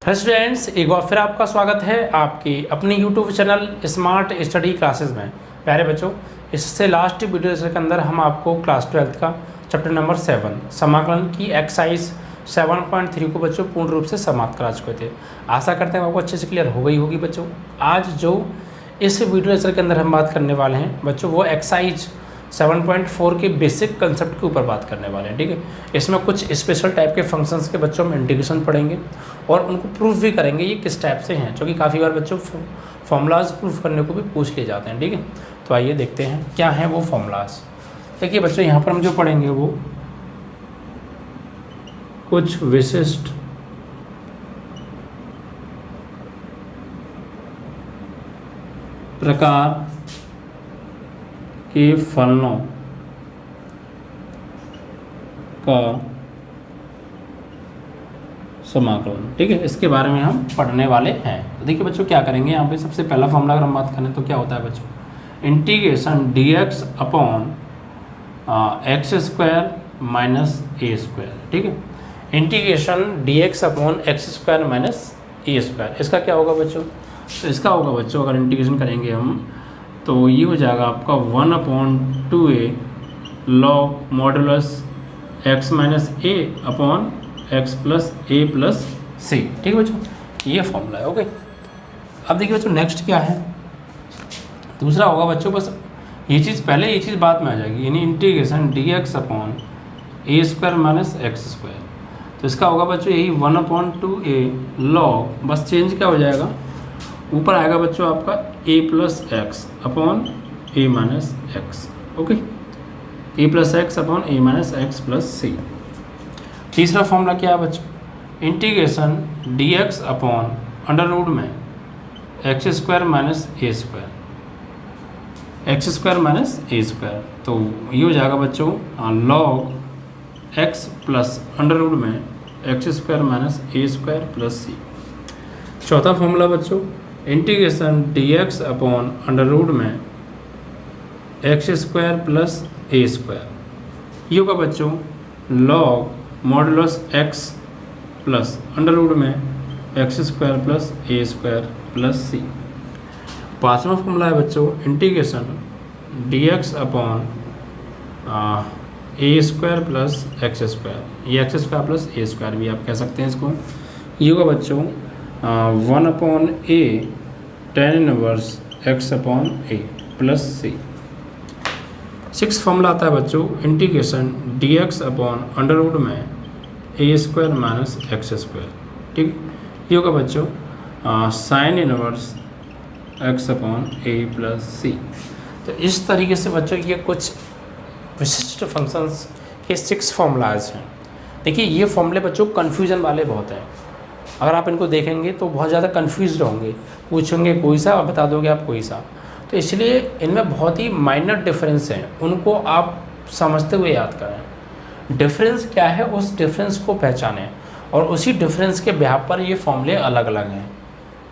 Hello students, एक बार फिर आपका स्वागत है आपकी अपनी YouTube channel smart study classes में। प्यारे बच्चों, इससे लास्ट वीडियो के अंदर हम आपको क्लास 12 का चैप्टर नंबर 7 समाकलन की एक्सरसाइज 7.3 को बच्चों पूर्ण रूप से समाप्त करा चुके थे। आशा करते हैं आपको अच्छे से क्लियर हो गई होगी बच्चों। आज जो इस वीडियो लेक्चर के अंदर हम बात करने वाले हैं बच्चों, वो एक्सरसाइज 7.4 के बेसिक कंसेप्ट के ऊपर बात करने वाले हैं। ठीक है, इसमें कुछ स्पेशल टाइप के फंक्शंस के बच्चों में इंटीग्रेशन पढ़ेंगे और उनको प्रूफ भी करेंगे ये किस टाइप से हैं, जो कि काफ़ी बार बच्चों फॉर्मूलाज प्रूफ करने को भी पूछ लिए जाते हैं। ठीक है, तो आइए देखते हैं क्या हैं वो फॉर्मूलाज। देखिए बच्चों, यहाँ पर हम जो पढ़ेंगे वो कुछ विशिष्ट प्रकार के फलनों का समाकलन। ठीक है, इसके बारे में हम पढ़ने वाले हैं। तो देखिए बच्चों, क्या करेंगे यहाँ पे सबसे पहला फॉर्मूला अगर हम बात करें तो क्या होता है बच्चों, integration dx upon x square minus ए स्क्वायर। ठीक है, integration dx upon x square minus ए स्क्वायर, इसका क्या होगा बच्चों? तो इसका होगा बच्चों, अगर इंटीग्रेशन करेंगे हम तो ये हो जाएगा आपका 1/2a log modulus x minus a upon x plus a plus c. ठीक है बच्चों, ये फॉर्मूला है। ओके, अब देखिए बच्चों नेक्स्ट क्या है, दूसरा होगा बच्चों, बस ये चीज़ पहले, ये चीज़ बाद में आ जाएगी, यानी integration dx upon A square minus x square. तो इसका होगा बच्चों यही 1/2a लॉग, बस चेंज क्या हो जाएगा, ऊपर आएगा बच्चों आपका a plus x upon a minus x. Okay, a plus x upon a minus x plus c. तीसरा फॉर्मूला क्या है बच्चों, integration dx upon under root में एक्स स्क्वायर माइनस ए स्क्वायर, एक्स स्क्वायर माइनस ए स्क्वायर। तो ये हो जाएगा बच्चों log x plus under root में एक्स स्क्वायर माइनस ए स्क्वायर प्लस सी। चौथा फॉर्मूला बच्चों, integration dx upon under root में एक्स स्क्वायर प्लस ए स्क्वायर, ये होगा बच्चों log modulus x plus under root में एक्स स्क्वायर प्लस ए स्क्वायर प्लस सी। पाँचवा फॉर्मूला है बच्चों, integration dx upon A square plus x square, ये एक्स स्क्वायर प्लस ए square भी आप कह सकते हैं इसको। ये होगा बच्चों 1/a tan inverse x upon a plus c. Six formula आता है बच्चों, integration dx upon under root में a square minus x square. ठीक, ये होगा बच्चों sine inverse x upon a plus c. तो इस तरीके से बच्चों ये कुछ विशिष्ट फंक्शंस के 6 फॉर्मूलाज हैं। देखिए ये फॉर्मूले बच्चों कन्फ्यूजन वाले बहुत हैं, अगर आप इनको देखेंगे तो बहुत ज़्यादा कन्फ्यूज होंगे, पूछेंगे कोई सा और बता दोगे आप कोई सा। तो इसलिए इनमें बहुत ही माइनर डिफरेंस हैं, उनको आप समझते हुए याद करें। डिफरेंस क्या है उस डिफरेंस को पहचानें और उसी डिफरेंस के ब्याह पर ये फॉर्मूले अलग अलग हैं,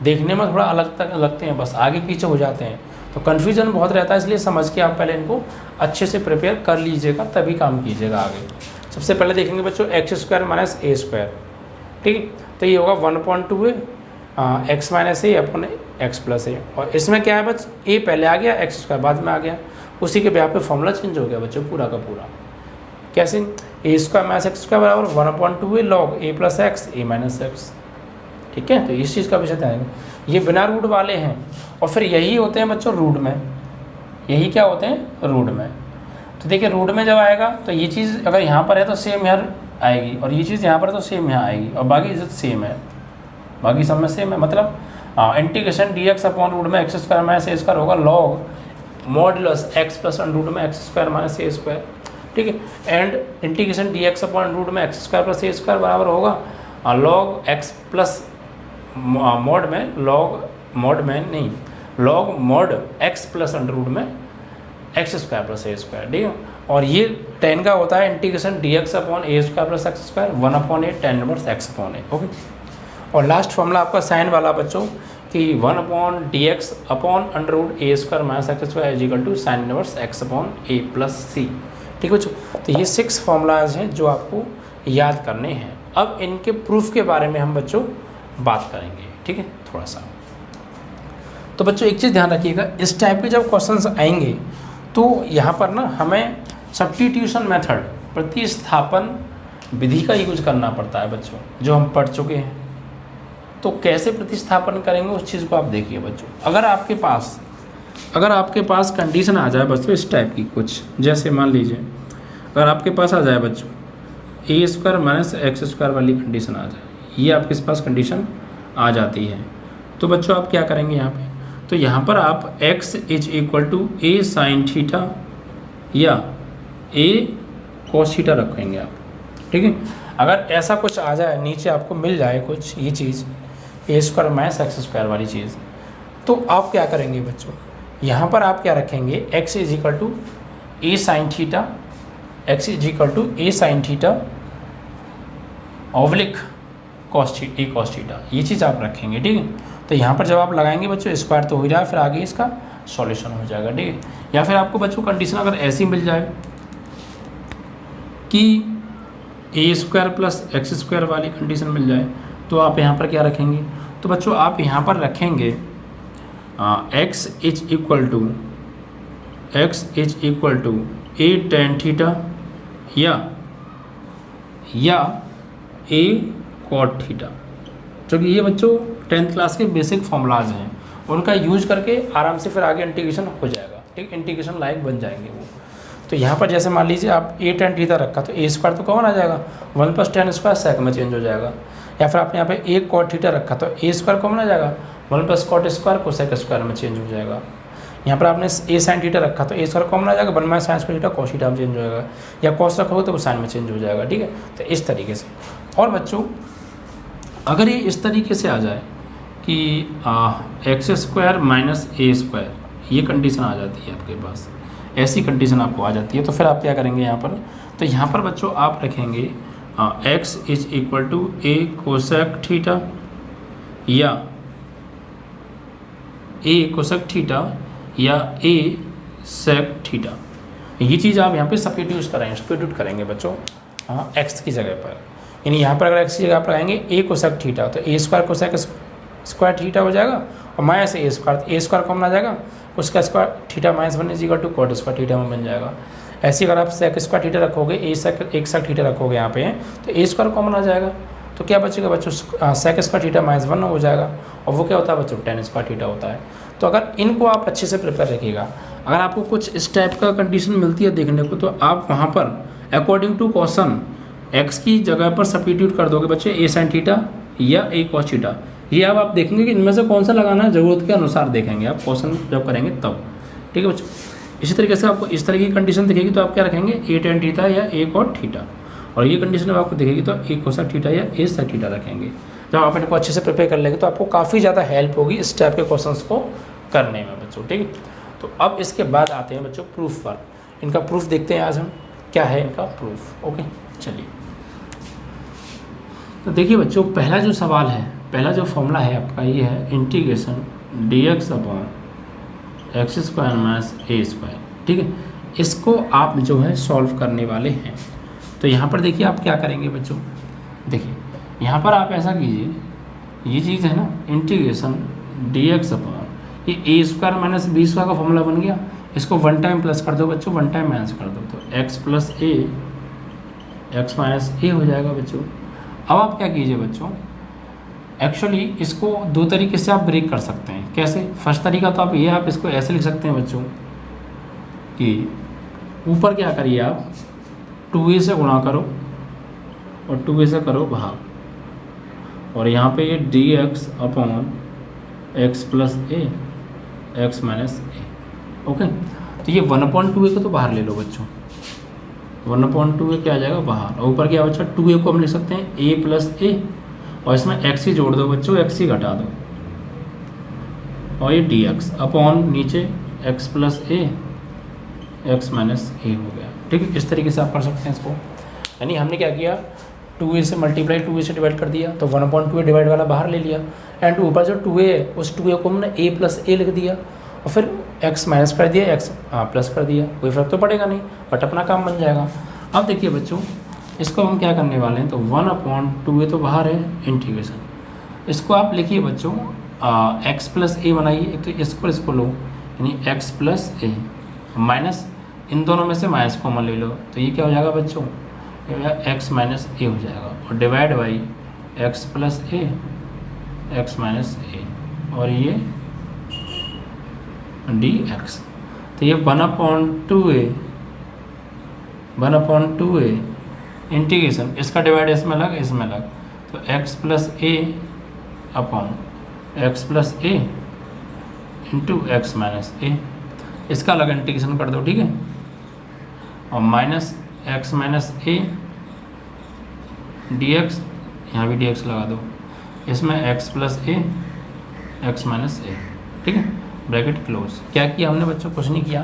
देखने में थोड़ा अलग तक लगते हैं, बस आगे पीछे हो जाते हैं, तो कन्फ्यूजन बहुत रहता है। इसलिए समझ के आप पहले इनको अच्छे से प्रिपेयर कर लीजिएगा, तभी काम कीजिएगा आगे। सबसे पहले देखेंगे बच्चों एक्स स्क्वायर माइनस ए स्क्वायर। ठीक है, तो ये होगा 1/2a x minus a upon x plus ए, और इसमें क्या है बच्च, ए पहले आ गया, एक्स स्क्वायर बाद में आ गया, उसी के ब्याह पे फॉर्मूला चेंज हो गया बच्चों पूरा का पूरा। कैसे, ए स्क्वायर माइनस एक्स स्क्वायर बराबर 1/2a लॉग ए प्लस एक्स ए माइनस एक्स। ठीक है, तो इस चीज़ का विषय आएगा। ये बिना रूट वाले हैं, और फिर यही होते हैं बच्चों रूट में, यही क्या होते हैं रूट में। तो देखिए रूट में जब आएगा तो ये चीज़ अगर यहाँ पर है तो सेम यहाँ आएगी, और ये चीज़ यहाँ पर तो सेम यहाँ आएगी, और बाकी चीज़ सेम है, बाकी सब में सेम है। मतलब इंटीग्रेशन dx अपॉन रूट में एक्स स्क्वायर माइनस ए स्क्वायर होगा log modulus x plus under root में एक्स स्क्वायर माइनस ए स्क्वायर। ठीक है, and integration dx upon root में एक्स स्क्वायर प्लस ए स्क्वायर बराबर होगा लॉग एक्स प्लस मॉड में log mod X plus under root में x square plus ए square. ठीक है, और ये tan का होता है integration dx upon A square plus x square 1/a tan inverse x upon a. Okay, और लास्ट फॉर्मूला आपका साइन वाला बच्चों कि 1/dx upon under root a square minus x square is equal to sine inverse x upon a plus c. ठीक है बच्चों, तो ये 6 फॉर्मूलाज हैं जो आपको याद करने हैं। अब इनके प्रूफ के बारे में हम बच्चों बात करेंगे, ठीक है, थोड़ा सा। तो बच्चों एक चीज़ ध्यान रखिएगा, इस टाइप के जब क्वेश्चंस आएंगे तो यहाँ पर ना हमें सब्स्टिट्यूशन मेथड, प्रतिस्थापन विधि का यूज करना पड़ता है बच्चों, जो हम पढ़ चुके हैं। तो कैसे प्रतिस्थापन करेंगे उस चीज़ को आप देखिए बच्चों। अगर आपके पास कंडीशन आ जाए बच्चों इस टाइप की कुछ, जैसे मान लीजिए अगर आपके पास आ जाए बच्चों a square minus x square वाली कंडीशन आ जाए, ये आपके पास कंडीशन आ जाती है, तो बच्चों आप क्या करेंगे यहाँ पे, तो यहाँ पर आप x is equal to A sine theta या ए कॉस थीटा रखेंगे आप, ठीक है। अगर ऐसा कुछ आ जाए, नीचे आपको मिल जाए कुछ ये चीज़ ए स्क्वायर माइनस एक्स स्क्वायर वाली चीज़, तो आप क्या करेंगे बच्चों, यहाँ पर आप क्या रखेंगे, x is equal to A sine theta, x is equal to A sine theta oblique cos theta, ये चीज़ आप रखेंगे, ठीक है। तो यहाँ पर जब आप लगाएंगे बच्चों स्क्वायर तो हो जाए, फिर आगे इसका सॉल्यूशन हो जाएगा, ठीक है। या फिर आपको बच्चों कंडीशन अगर ऐसी मिल जाए कि ए स्क्वायर प्लस एक्स स्क्वायर वाली कंडीशन मिल जाए, तो आप यहाँ पर क्या रखेंगे, तो बच्चों आप यहाँ पर रखेंगे x is equal to A tan theta या ए कॉट थीटा, क्योंकि ये बच्चों 10th क्लास के बेसिक फॉर्मूलाज हैं, उनका यूज करके आराम से फिर आगे इंटीग्रेशन हो जाएगा, ठीक, इंटीग्रेशन लायक बन जाएंगे वो। तो यहाँ पर जैसे मान लीजिए आप ए टेन थीटा रखा, तो ए स्क्वायर तो कॉमन आ जाएगा, 1 + tan स्क्वायर सेक में चेंज हो जाएगा। या फिर आपने यहाँ पे ए कॉट थीटा रखा, तो ए स्क्वायर कॉमन आ जाएगा, 1 + cot स्क्वायर कोसेक स्क्वायर में चेंज हो जाएगा। यहाँ पर आपने ए साइन थीटा रखा, तो ए स्क्वायर कॉमन आ जाएगा, 1 - sin square theta cos theta में चेंज हो जाएगा, या कॉस रखोगे तो वो साइन में चेंज हो जाएगा, ठीक है। तो इस तरीके से। और बच्चों अगर ये इस तरीके से आ जाए कि एक्स स्क्वायर माइनस ए स्क्वायर, ये कंडीशन आ जाती है आपके पास, ऐसी कंडीशन आपको आ जाती है, तो फिर आप क्या करेंगे यहाँ पर, तो यहाँ पर बच्चों आप रखेंगे x is equal to A cosec theta या ए कोसेक थीटा या ए सेक थीटा, ये चीज़ आप यहाँ पे सब्स्टिट्यूट करेंगे बच्चों x की जगह पर। यानी यहाँ पर अगर x की जगह आप लगाएंगे ए कोसेक थीटा, तो A square cosec square theta हो जाएगा, और माइनस ए स्क्वायर कॉमन आ जाएगा, उसका square theta -1 is equal to cot square theta में बन जाएगा। ऐसे अगर आप सेक स्क्वायर थीटा रखोगे, एक सेक थीटा रखोगे यहाँ पे, तो ए स्क्वायर कॉमन आ जाएगा, तो क्या बचेगा बच्चों, सेक स्क्वायर थीटा -1 हो जाएगा, और वो क्या होता है बच्चों, tan स्क्वायर थीटा होता है। तो अगर इनको आप अच्छे से प्रिपेयर रखिएगा, अगर आपको कुछ इस टाइप का कंडीशन मिलती है देखने को, तो आप वहाँ पर अकॉर्डिंग टू क्वेश्चन एक्स की जगह पर सब्स्टिट्यूट कर दोगे बच्चे ए साइन थीटा या ए कॉस थीटा। ये अब आप देखेंगे कि इनमें से कौन सा लगाना है, ज़रूरत के अनुसार देखेंगे आप क्वेश्चन जब करेंगे तब, ठीक है बच्चों। इसी तरीके से आपको इस तरह की कंडीशन दिखेगी तो आप क्या रखेंगे, ए टेन थीटा या ए कॉट थीटा, और ये कंडीशन जब आपको दिखेगी तो ए कोसेक थीटा या ए सेक थीटा रखेंगे। जब आप इनको अच्छे से प्रिपेयर कर लेंगे तो आपको काफ़ी ज़्यादा हेल्प होगी इस टाइप के क्वेश्चंस को करने में बच्चों, ठीक है। तो अब इसके बाद आते हैं बच्चों प्रूफ पर। इनका प्रूफ देखते हैं आज हम, क्या है इनका प्रूफ। ओके चलिए, तो देखिए बच्चों पहला जो सवाल है, पहला जो फॉर्मूला है आपका ये है integration dx upon x square minus ए स्क्वायर, ठीक है। इसको आप जो है सॉल्व करने वाले हैं। तो यहाँ पर देखिए आप क्या करेंगे बच्चों, देखिए यहाँ पर आप ऐसा कीजिए, ये चीज़ है ना इंटीग्रेशन dx अपॉन ये a square minus B square का फॉर्मूला बन गया, इसको 1 टाइम प्लस कर दो बच्चों, 1 टाइम माइनस कर दो, तो x plus a x minus a हो जाएगा बच्चों। अब आप क्या कीजिए बच्चों, एक्चुअली इसको दो तरीके से आप ब्रेक कर सकते हैं। कैसे, फर्स्ट तरीका तो आप ये, आप इसको ऐसे लिख सकते हैं बच्चों कि ऊपर क्या करिए आप 2a से गुणा करो और 2a से करो भाग, और यहाँ पे ये dx upon x plus a x minus A. Okay, तो ये 1/2a को तो बाहर ले लो बच्चों, 1/2a क्या आ जाएगा बाहर, और ऊपर क्या बच्चा 2a को हम लिख सकते हैं a प्लस ए, और इसमें x ही जोड़ दो बच्चों, x ही घटा दो, और ये dx अपॉन नीचे x plus a x minus a हो गया, ठीक है। इस तरीके से आप कर सकते हैं इसको। यानी हमने क्या किया, 2a से मल्टीप्लाई 2a से डिवाइड कर दिया, तो 1/2a डिवाइड वाला बाहर ले लिया, एंड ऊपर जो 2a है उस 2a को हमने a प्लस ए लिख दिया, और फिर x माइनस कर दिया, x प्लस कर दिया, कोई फर्क तो पड़ेगा नहीं, बट अपना काम बन जाएगा। अब देखिए बच्चों इसको हम क्या करने वाले हैं, तो 1/2a तो बाहर है इंटीग्रेशन, इसको आप लिखिए बच्चों, एक्स प्लस ए बनाइए, एक तो इसको लो यानी एक्स प्लस ए माइनस इन दोनों में से माइनस कॉमन ले लो, तो ये क्या हो जाएगा बच्चों, एक्स माइनस ए हो जाएगा, और divide by x plus a x minus a, और ये डी एक्स। तो ये 1/2a इंटीग्रेशन, इसका डिवाइड इसमें लग तो x प्लस ए अपॉन एक्स प्लस ए इंटू एक्स माइनस ए, इसका अलग इंटीग्रेशन कर दो, ठीक है, और minus x minus A D x, यहाँ भी डी एक्स लगा दो, इसमें x plus a x minus ए, ठीक है, ब्रैकेट क्लोज। क्या किया हमने बच्चों, कुछ नहीं किया,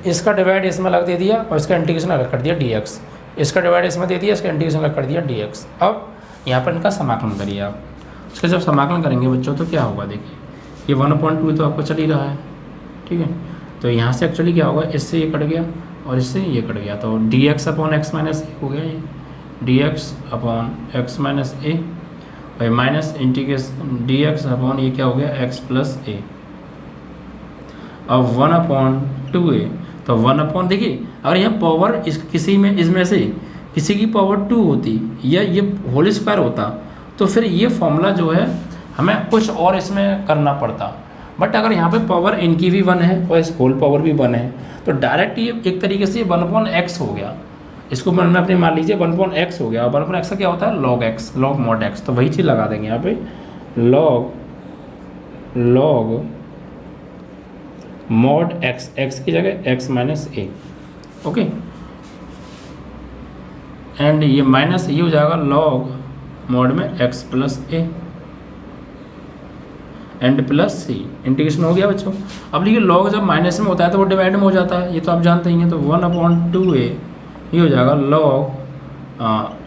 इसका डिवाइड इसमें अलग दे दिया और इसका इंटीग्रेशन अलग कर दिया डी एक्स, इसका डिवाइड इसमें दे दिया, इसका इंटीग्रेशन अलग कर दिया डी एक्स। अब यहाँ पर इनका समाकलन करिए आप, इसका जब समाकलन करेंगे बच्चों तो क्या होगा, देखिए ये 1/2 तो आपको चल ही रहा है, ठीक है, तो यहाँ से एक्चुअली क्या होगा, इससे ये कट गया और इससे ये कट गया, तो d x upon x minus a हो गया, ये d x upon x minus a और minus integration D x upon ये क्या हो गया, एक्स प्लस ए। अब 1/2a, तो 1 देखिए अगर यहाँ पावर इस किसी में इसमें से किसी की पावर 2 होती या ये होल स्क्वायर होता तो फिर ये फॉर्मूला जो है हमें कुछ और इसमें करना पड़ता, बट अगर यहाँ पे पावर इनकी भी 1 है और इस होल पावर भी 1 है तो डायरेक्ट ये एक तरीके से 1/x हो गया, इसको मैंने अपने मान लीजिए 1/x हो गया, और 1/x का क्या होता है, log x, log mod x, तो वही चीज़ लगा देंगे यहाँ पे, लॉग मॉड एक्स, एक्स की जगह X minus A, okay, and ये माइनस ये हो जाएगा लॉग मॉड में X plus A and plus C, integration हो गया बच्चों। अब देखिए लॉग जब माइनस में होता है तो वो डिवाइड में हो जाता है, ये तो आप जानते ही हैं, तो 1/2a ये हो जाएगा log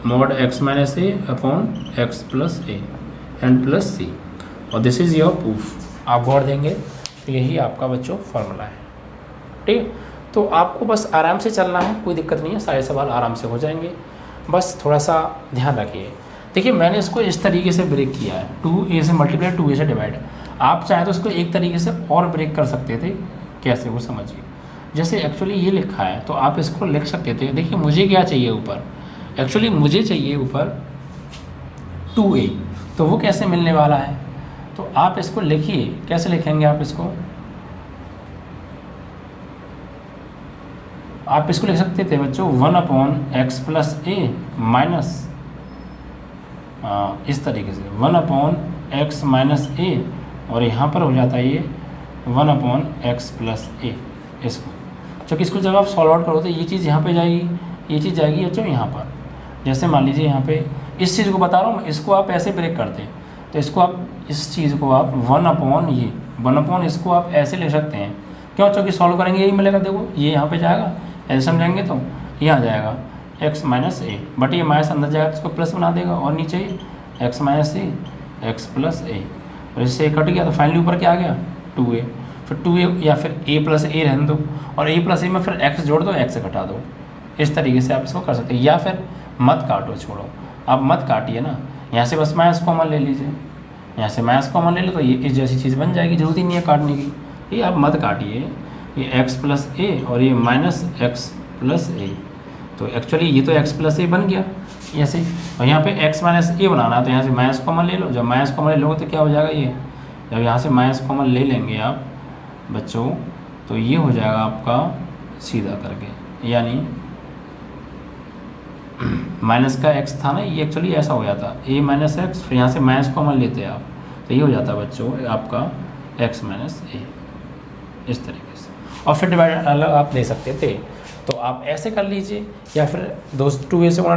mod x minus a upon x plus A and plus c, और दिस इज़ योर प्रूफ। आप गौर देंगे तो यही आपका बच्चों फॉर्मूला है, ठीक है, तो आपको बस आराम से चलना है, कोई दिक्कत नहीं है, सारे सवाल आराम से हो जाएंगे, बस थोड़ा सा ध्यान रखिए। देखिए मैंने इसको इस तरीके से ब्रेक किया है, 2a से मल्टीप्लाई 2a से डिवाइड, आप चाहें तो इसको एक तरीके से और ब्रेक कर सकते थे, कैसे वो समझिए, जैसे एक्चुअली ये लिखा है तो आप इसको लिख सकते थे, देखिए मुझे क्या चाहिए ऊपर, एक्चुअली मुझे चाहिए ऊपर 2a, तो वो कैसे मिलने वाला है, तो आप इसको लिखिए, कैसे लिखेंगे आप इसको लिख सकते थे बच्चों 1/x प्लस ए माइनस इस तरीके से 1/x माइनस ए, और यहाँ पर हो जाता है ये 1/x प्लस ए, इसको क्योंकि इसको जब आप सॉल्व आउट करो तो ये चीज़ यहाँ पे जाएगी, ये चीज़ जाएगी बच्चों यहाँ पर, जैसे मान लीजिए यहाँ पे इस चीज़ को बता रहा हूँ मैं, इसको आप ऐसे ब्रेक करते तो इसको आप इस चीज़ को आप 1/ये इसको आप ऐसे ले सकते हैं, क्यों, क्योंकि सॉल्व करेंगे यही मिलेगा, देखो ये यहाँ पे जाएगा, ऐसे समझेंगे तो यहाँ जाएगा x माइनस ए, बट ये माइनस अंदर जाएगा तो इसको प्लस बना देगा, और नीचे x माइनस ए एक्स प्लस ए, और इससे कट गया तो फाइनली ऊपर क्या आ गया 2a, फिर 2a या फिर a प्लस ए रहने दो, और a प्लस ए में फिर x जोड़ दो, x से घटा दो, इस तरीके से आप इसको कर सकते हैं, या फिर मत काटो, छोड़ो आप मत काटिए ना, यहाँ से बस माइनस कॉमन ले लीजिए, यहाँ से माइनस कॉमन ले लो तो ये इस जैसी चीज़ बन जाएगी, जरूरत ही नहीं है काटने की, ये आप मत काटिए, ये x प्लस ए और ये माइनस एक्स प्लस ए, तो एक्चुअली ये तो x प्लस ए बन गया ऐसे, और यहाँ पे x माइनस ए बनाना है तो यहाँ से माइनस कॉमन ले लो, जब माइनस कॉमन ले लोगे तो क्या हो जाएगा, ये जब यहाँ से माइनस कॉमन ले लेंगे आप बच्चों तो ये हो जाएगा आपका सीधा करके, यानी माइनस का x था ना, ये एक्चुअली ऐसा हो जाता a माइनस एक्स, फिर यहाँ से माइनस कॉमन लेते हैं आप तो ये हो जाता है बच्चों आपका x माइनस ए, इस तरीके से, और फिर डिवाइड अलग आप दे सकते थे, तो आप ऐसे कर लीजिए, या फिर 2a से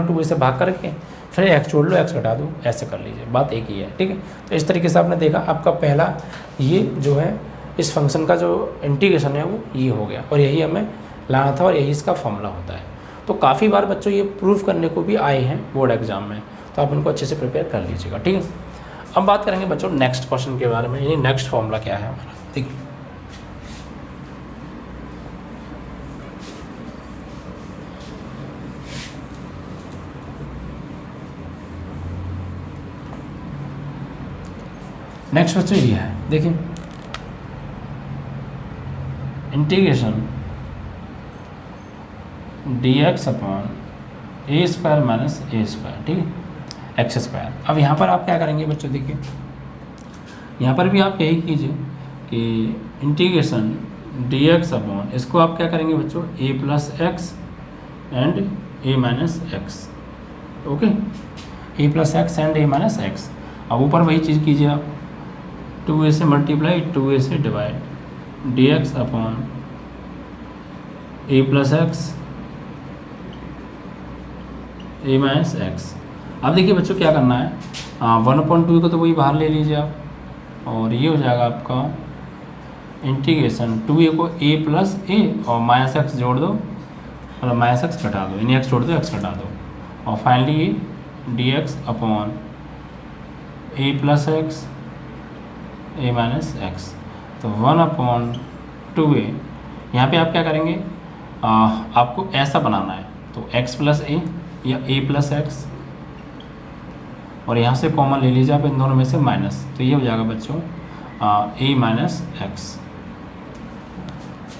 2a से भाग करके फिर x छोड़ लो, x घटा दो, ऐसे कर लीजिए, बात एक ही है, ठीक है। तो इस तरीके से आपने देखा आपका पहला ये जो है इस फंक्शन का जो इंटीग्रेशन है वो ये हो गया, और यही हमें लाना था और यही इसका फॉर्मूला होता है। तो काफ़ी बार बच्चों ये प्रूफ करने को भी आए हैं बोर्ड एग्जाम में, तो आप इनको अच्छे से प्रिपेयर कर लीजिएगा, ठीक है। अब बात करेंगे बच्चों नेक्स्ट क्वेश्चन के बारे में, यानी नेक्स्ट फॉर्मूला क्या है हमारा, ठीक है। नेक्स्ट बच्चों ये है, देखिए integration dx upon A square minus A square, ठीक है, एक्स स्क्वायर। अब यहाँ पर आप क्या करेंगे बच्चों, देखिए यहाँ पर भी आप यही कीजिए कि इंटीग्रेशन dx अपॉन, इसको आप क्या करेंगे बच्चों, a plus x and a माइनस x, okay, a plus x and a माइनस एक्स। अब ऊपर वही चीज़ कीजिए आप, 2a से मल्टीप्लाई 2a से divide, dx upon a plus x A minus x. अब देखिए बच्चों क्या करना है, 1/2 को तो वही बाहर ले लीजिए आप, और ये हो जाएगा आपका इंटीग्रेशन 2a को a प्लस ए और माइनस एक्स जोड़ दो, मतलब माइनस एक्स घटा दो, यानी एक्स जोड़ दो एक्स घटा दो, और finally dx upon a plus x A minus x. तो 1/2a, यहाँ पे आप क्या करेंगे, आपको ऐसा बनाना है, तो x प्लस ए या a प्लस एक्स, और यहाँ से कॉमन ले लीजिए आप इन दोनों में से माइनस, तो ये हो जाएगा बच्चों a माइनस एक्स।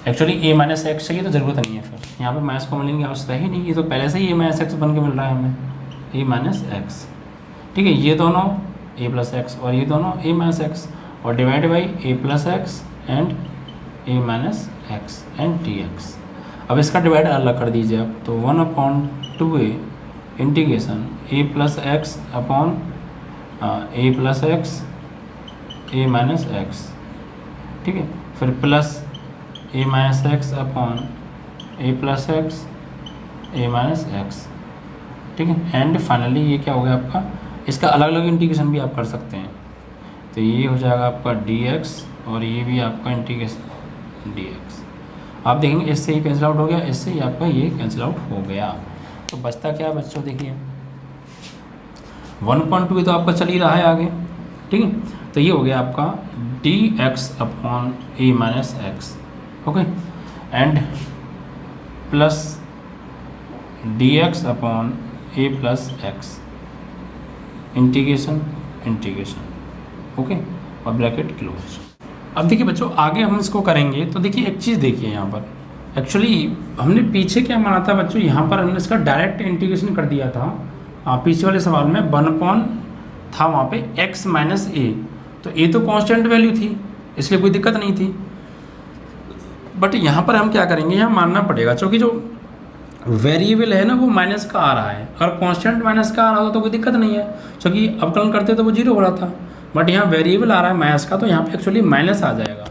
एक्चुअली a माइनस एक्स चाहिए तो ज़रूरत नहीं है, फिर यहाँ पे माइनस कॉमन लेंगे आवश्यकता ही नहीं, ये तो पहले से ही a माइनस एक्स बन के मिल रहा है हमें, a माइनस एक्स, ठीक है। ये दोनों a प्लस एक्स और ये दोनों a माइनस एक्स, और divide by a plus x and a माइनस एक्स एंड dx। अब इसका डिवाइड अलग कर दीजिए आप, तो 1/2a integration a plus x upon a plus x a माइनस एक्स, ठीक है, फिर प्लस a माइनस x upon a plus x a माइनस एक्स, ठीक है, एंड फाइनली ये क्या हो गया आपका, इसका अलग अलग इंटीग्रेशन भी आप कर सकते हैं, तो ये हो जाएगा आपका dx और ये भी आपका इंटीग्रेशन dx। आप देखेंगे इससे ही कैंसिल आउट हो गया, इससे ही आपका ये कैंसिल आउट हो गया, तो बचता क्या है बच्चों, देखिए 1/2 तो आपका चल ही रहा है आगे, ठीक है, तो ये हो गया आपका dx अपॉन a माइनस x, okay, and plus dx upon a plus x, integration, okay, और ब्रैकेट क्लोज। अब देखिए बच्चों आगे हम इसको करेंगे, तो देखिए एक चीज़ देखिए यहाँ पर, एक्चुअली हमने पीछे क्या माना था बच्चों, यहाँ पर हमने इसका डायरेक्ट इंटीग्रेशन कर दिया था, पीछे वाले सवाल में 1 था वहाँ पे x माइनस ए, तो a तो कांस्टेंट वैल्यू थी इसलिए कोई दिक्कत नहीं थी, बट यहाँ पर हम क्या करेंगे, यहाँ मानना पड़ेगा क्योंकि जो वेरिएबल है ना वो माइनस का आ रहा है, अगर कांस्टेंट माइनस का आ रहा होता तो कोई दिक्कत नहीं है, क्योंकि अवकलन करते तो वो 0 हो रहा था, बट यहाँ वेरिएबल आ रहा है माइनस का, तो यहाँ पे एक्चुअली माइनस आ जाएगा।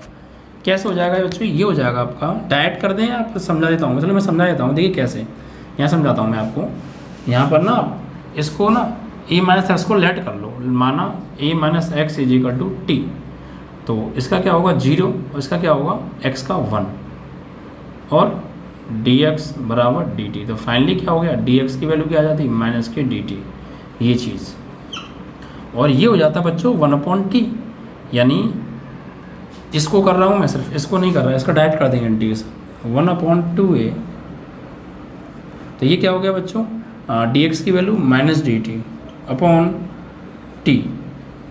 कैसे हो जाएगा बच्चों, ये हो जाएगा आपका, डायरेक्ट कर दें आपको समझा देता हूँ, चलो मैं समझा देता हूँ, देखिए कैसे, यहाँ समझाता हूँ मैं आपको। यहाँ पर ना इसको ना a माइनस एक्स को लेट कर लो, माना a माइनस एक्स इज इक्वल टू टी, तो इसका क्या होगा 0 और इसका क्या होगा x का 1 और dx बराबर dt, तो फाइनली क्या हो गया dx की वैल्यू क्या आ जाती है माइनस के dt, ये चीज़, और ये हो जाता बच्चों 1/t, यानी इसको कर रहा हूँ मैं, सिर्फ इसको नहीं कर रहा, इसका डायरेक्ट कर देंगे इंटीग्रेशन 1/2a, तो ये क्या हो गया बच्चों dx की value minus dt upon t,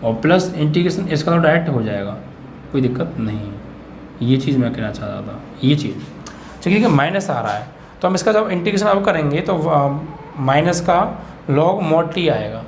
और प्लस इंटीग्रेशन इसका तो डायरेक्ट हो जाएगा, कोई दिक्कत नहीं, ये चीज़ मैं कहना चाहता था, ये चीज़ चलिए, ठीक है, माइनस आ रहा है तो हम इसका जब इंटीग्रेशन अब करेंगे तो माइनस का लॉग मॉड टी आएगा,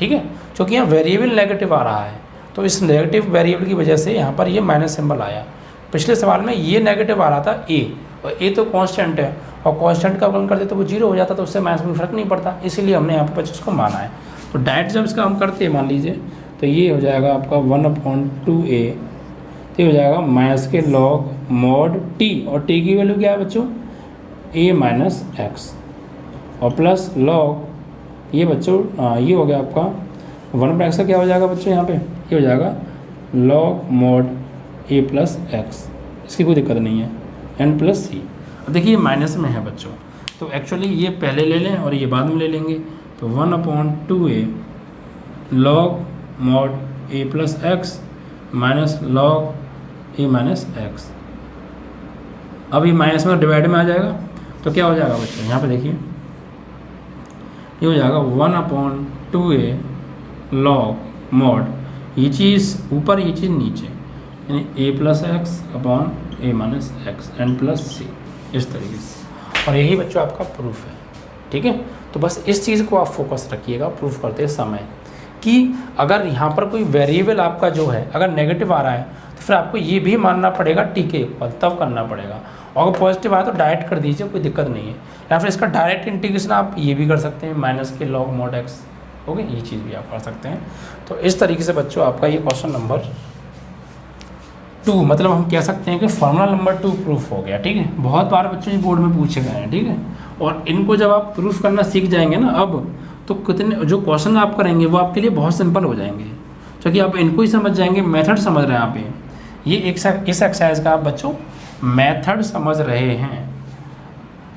ठीक है, क्योंकि यहाँ वेरिएबल नेगेटिव आ रहा है, तो इस नेगेटिव वेरिएबल की वजह से यहाँ पर ये माइनस सिंबल आया। पिछले सवाल में ये नेगेटिव आ रहा था a, और a तो कांस्टेंट है, और कांस्टेंट का अवकलन करते तो वो 0 हो जाता, तो उससे माइनस में फ़र्क नहीं पड़ता, इसीलिए हमने यहाँ पर बच्चों को माना है। तो डायरेक्ट जब इसका हम करते हैं मान लीजिए, तो ये हो जाएगा आपका 1/2a, तो हो जाएगा माइनस के लॉग मॉड टी, और टी की वैल्यू क्या है बच्चों a माइनस एक्स, और प्लस लॉग ये बच्चों ये हो गया आपका 1/x का क्या हो जाएगा बच्चों, यहाँ पे ये हो जाएगा log mod a plus x, इसकी कोई दिक्कत नहीं है, एन प्लस सी। अब देखिए ये माइनस में है बच्चों, तो एक्चुअली ये पहले ले लें और ये बाद में ले लेंगे, तो 1/2a log mod a plus x minus log a माइनस एक्स। अब ये माइनस में डिवाइड में आ जाएगा, तो क्या हो जाएगा बच्चों, यहाँ पे देखिए ये हो जाएगा 1/2a लॉग मॉड ये चीज़ ऊपर, ये चीज़ नीचे, यानी ए plus x upon a minus x N plus c, इस तरीके से। और यही बच्चों आपका प्रूफ है, ठीक है। तो बस इस चीज़ को आप फोकस रखिएगा प्रूफ करते समय कि अगर यहाँ पर कोई वेरिएबल आपका जो है अगर नेगेटिव आ रहा है तो फिर आपको ये भी मानना पड़ेगा टी के इक्वल, तब करना पड़ेगा। और अगर पॉजिटिव आया तो डायरेक्ट कर दीजिए, कोई दिक्कत नहीं है। या फिर इसका डायरेक्ट इंटीग्रेशन आप ये भी कर सकते हैं, माइनस के लॉग मॉड एक्स, ओके, ये चीज़ भी आप कर सकते हैं। तो इस तरीके से बच्चों आपका ये क्वेश्चन नंबर 2, मतलब हम कह सकते हैं कि फॉर्मूला नंबर 2 प्रूफ हो गया, ठीक है। बहुत बार बच्चों ये बोर्ड में पूछे गए हैं, ठीक है। और इनको जब आप प्रूफ करना सीख जाएंगे ना अब, तो कितने जो क्वेश्चन आप करेंगे वो आपके लिए बहुत सिंपल हो जाएंगे, क्योंकि आप इनको ही समझ जाएंगे, मेथड समझ रहे हैं आप। ये इस एक्सरसाइज का आप बच्चों मेथड समझ रहे हैं,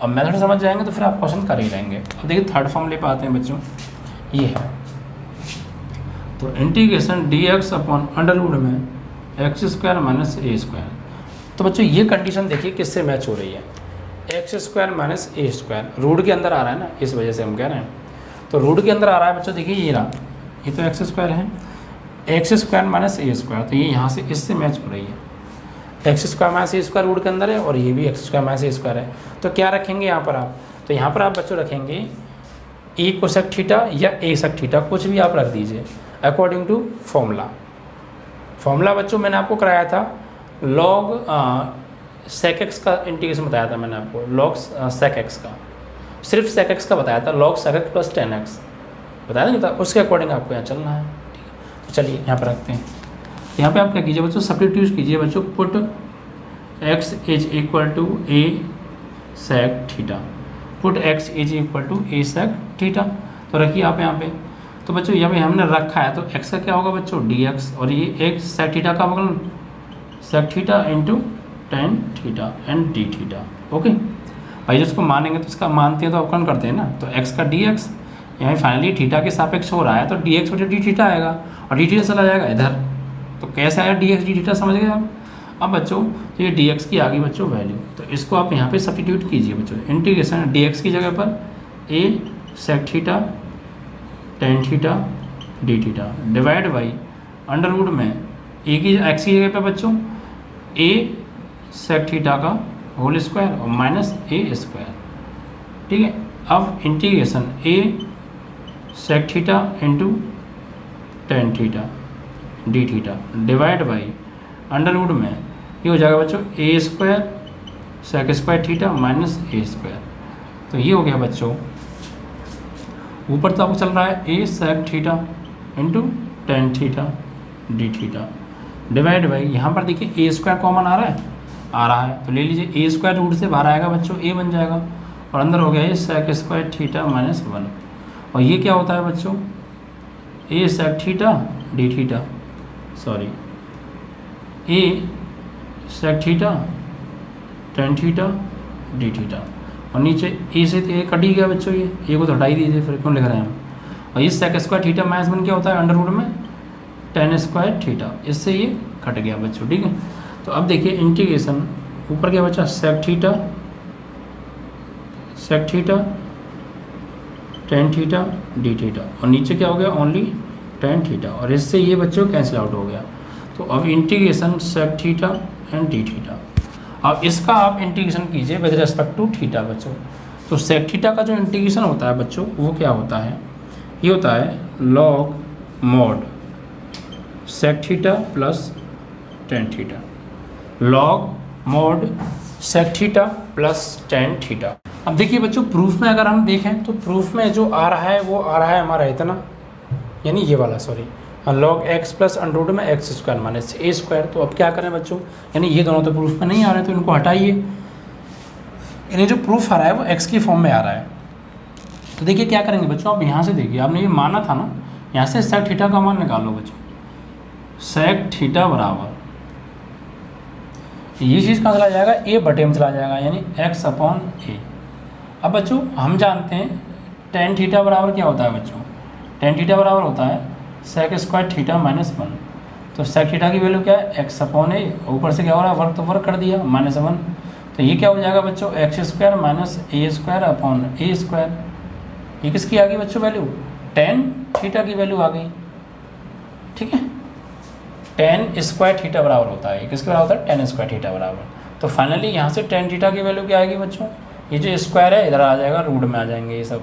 और मेथड समझ जाएंगे तो फिर आप क्वेश्चन कर ही लेंगे। अब देखिए थर्ड फॉर्मूले पे आते हैं बच्चों, ये है तो integration D x upon under root में एक्स स्क्वायर माइनस ए स्क्वायर। तो बच्चों ये कंडीशन देखिए किससे मैच हो रही है, एक्स स्क्वायर माइनस ए स्क्वायर रूट के अंदर आ रहा है ना, इस वजह से हम कह रहे हैं। तो रूट के अंदर आ रहा है बच्चों, देखिए ये रहा, ये तो एक्स स्क्वायर है, एक्स स्क्वायर माइनस ए स्क्वायर, तो ये यहाँ से इससे मैच हो रही है। एक्स स्क्वायर माइनस ए स्क्वायर रूट के अंदर है और ये भी एक्स स्क्वायर माइनस ए स्क्वायर है। तो क्या रखेंगे यहाँ पर आप, तो यहाँ पर आप बच्चों रखेंगे ए कोसेक थीटा या ए सेक थीटा, कुछ भी आप रख दीजिए अकॉर्डिंग टू फॉर्मूला। फॉर्मूला बच्चों मैंने आपको कराया था लॉग सेक एक्स का इंटीग्रेशन बताया था मैंने आपको, लॉग सेक एक्स का, सिर्फ सेक एक्स का बताया था, log sec x plus 10x बताया नहीं था, उसके अकॉर्डिंग आपको यहाँ चलना है, ठीक है। तो चलिए यहाँ पर रखते हैं, यहाँ पे आप क्या कीजिए बच्चों, सब्स्टिट्यूट कीजिए बच्चों, put x is equal to A sec theta, put x is equal to A sec theta. तो रखिए आप यहाँ पे, तो बच्चों यहाँ पे हमने रखा है, तो x का क्या होगा बच्चों dx, और ये x सेक थीटा का होगा sec theta into tan theta and D theta, okay भाई। जिसको मानेंगे तो इसका मानते हैं तो अपन करते हैं ना, तो x का dx यहाँ फाइनली थीटा के सापेक्ष हो रहा है, तो dx बटे डी थीटा आएगा और डी थीटा चला जाएगा इधर, तो कैसे आया dx डी थीटा, समझ गए आप। अब बच्चों तो ये dx की आ गई बच्चों वैल्यू, तो इसको आप यहाँ पे सब्स्टिट्यूट कीजिए बच्चों, इंटीग्रेशन dx की जगह पर a sec theta tan theta D theta divide by under root में a की x की जगह पर बच्चों a सेक थीटा का होल स्क्वायर और माइनस ए स्क्वायर, ठीक है। अब integration a sec theta into tan theta D theta divide by under root में ये हो जाएगा बच्चों a square sec square theta minus A square. तो ये हो गया बच्चों, ऊपर तो आपको चल रहा है a sec theta into tan theta D theta divide by, यहाँ पर देखिए ए स्क्वायर कॉमन आ रहा है, तो ले लीजिए ए स्क्वायर रूट से बाहर आएगा बच्चों, ए बन जाएगा और अंदर हो गया ये सेक स्क्वायर थीटा माइनस 1, और ये क्या होता है बच्चों a sec theta D theta, sorry a sec theta tan theta D theta, और नीचे ए से ए कट ही गया बच्चों, ये ए को तो हटा ही दीजिए, फिर क्यों लिख रहे हैं हम। और ये सेक स्क्वायर थीटा माइनस 1 क्या होता है अंडर रूट में टेन स्क्वायर थीटा, इससे ये कट गया बच्चों, ठीक है। तो अब देखिए इंटीग्रेशन ऊपर क्या बचा sec theta tan theta D theta, और नीचे क्या हो गया ओनली टेन थीटा, और इससे ये बच्चों कैंसिल आउट हो गया। तो अब integration sec theta and D theta, अब इसका आप इंटीग्रेशन कीजिए विद रिस्पेक्ट टू थीटा बच्चों। तो सेक थीटा का जो इंटीग्रेशन होता है बच्चों वो क्या होता है, ये होता है log mod sec theta plus tan theta, log mod sec theta plus tan theta. अब देखिए बच्चों प्रूफ में अगर हम देखें तो प्रूफ में जो आ रहा है वो आ रहा है हमारा इतना, यानी ये वाला sorry log x plus under root में एक्स स्क्वायर माइनस ए स्क्वायर। तो अब क्या करें बच्चों, यानी ये दोनों तो प्रूफ में नहीं आ रहे तो इनको हटाइए, यानी जो प्रूफ आ रहा है वो एक्स की फॉर्म में आ रहा है। तो देखिए क्या करेंगे बच्चों, आप यहाँ से देखिए आपने ये माना था ना, यहाँ से सेक थीटा का मान निकालो बच्चों, सेक थीटा बराबर ये चीज़ कहाँ चला जाएगा ए बटे में चला जाएगा, यानी एक्स अपॉन ए। अब बच्चों हम जानते हैं टेन थीटा बराबर क्या होता है बच्चों, टेन थीटा बराबर होता है सेक स्क्वायर थीटा माइनस 1। तो सेक थीटा की वैल्यू क्या है एक्स अपॉन ए, ऊपर से क्या हो रहा है वर्क तो वर्क कर दिया माइनस 1, तो ये क्या हो जाएगा बच्चों x square minus A square upon A square. ये किसकी आ गई बच्चों वैल्यू, टेन थीटा की वैल्यू आ गई, ठीक है। टेन स्क्वायर थीटा बराबर होता है, किसके बराबर होता है, टेन स्क्वायर थीटा बराबर। तो फाइनली यहाँ से टेन थीटा की वैल्यू क्या आएगी बच्चों, ये जो स्क्वायर है इधर आ जाएगा, रूट में आ जाएंगे ये सब।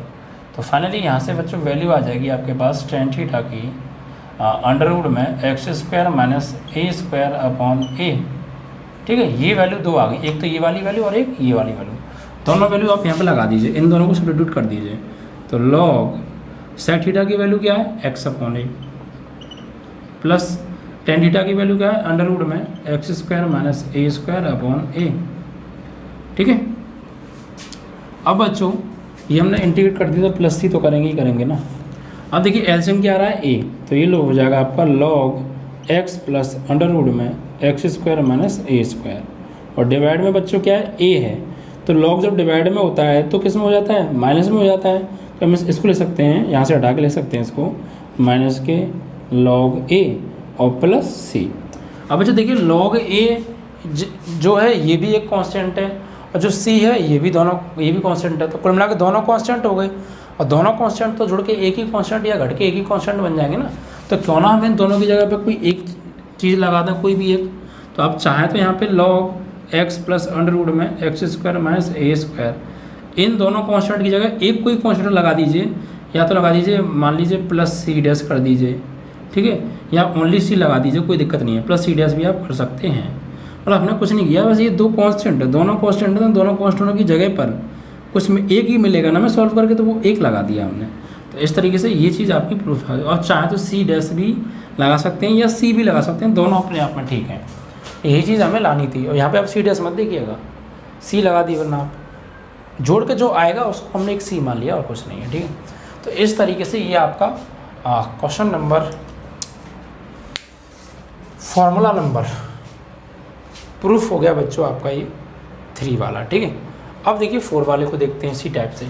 तो फाइनली यहाँ से बच्चों वैल्यू आ जाएगी आपके पास टेन थीटा की अंडर रूट में x square minus A square upon a. ठीक है, ये वैल्यू दो आ गई, एक तो ये वाली वैल्यू और एक ये वाली वैल्यू, दोनों वैल्यू आप यहाँ पे लगा दीजिए, इन दोनों को सब्स्टिट्यूट कर दीजिए। तो लॉग सेक थीटा की वैल्यू क्या है, x upon a, plus tan theta की वैल्यू क्या है, अंडर रूट में x square minus A square upon a. ठीक है, अब बच्चों ये हमने इंटीग्रेट कर दिया, तो प्लस सी तो करेंगे ही करेंगे ना। अब देखिए एलसीएम क्या आ रहा है, ए, तो ये लो हो जाएगा आपका log x plus under root में एक्स स्क्वायर माइनस ए स्क्वायर, और डिवाइड में बच्चों क्या है, ए है। तो लॉग जब डिवाइड में होता है तो किस में हो जाता है, माइनस में हो जाता है। तो हम इसको ले सकते हैं, यहाँ से हटा के ले सकते हैं इसको, माइनस के लॉग ए और प्लस सी। अब बच्चों देखिए लॉग ए जो है ये भी एक कांस्टेंट है, और जो सी है ये भी कांस्टेंट है। तो कुल मिला के दोनों कांस्टेंट हो गए, और दोनों कांस्टेंट तो जुड़ के एक ही कांस्टेंट या घट के एक ही कांस्टेंट बन जाएंगे ना। तो क्यों ना हम इन दोनों की जगह पे कोई एक चीज़ लगा दें, कोई भी एक। तो आप चाहें तो यहाँ पे log x plus under root में एक्स स्क्वायर माइनस ए स्क्वायर, इन दोनों कांस्टेंट की जगह एक कोई कांस्टेंट लगा दीजिए, या तो लगा दीजिए मान लीजिए प्लस सी डैश कर दीजिए, ठीक है, या ओनली सी लगा दीजिए, कोई दिक्कत नहीं है, प्लस सी डैश भी आप कर सकते हैं। और आपने कुछ नहीं किया, बस ये दो कांस्टेंट है, दोनों कांस्टेंट है, दोनों कांस्टेंटों की जगह पर कुछ में एक ही मिलेगा ना, मैं सॉल्व करके तो वो एक लगा दिया हमने। तो इस तरीके से ये चीज़ आपकी प्रूफ है। और चाहे तो सी डैश भी लगा सकते हैं या सी भी लगा सकते हैं, दोनों अपने आप में ठीक है। यही चीज़ हमें लानी थी, और यहाँ पे आप सी डैश मत देखिएगा, सी लगा दी, वरना आप जोड़ के जो आएगा उसको हमने एक सी मान लिया और कुछ नहीं है। ठीक है, तो इस तरीके से ये आपका question number formula number proof हो गया बच्चों आपका ये 3 वाला। ठीक है, अब देखिए 4 वाले को देखते हैं इसी टाइप से।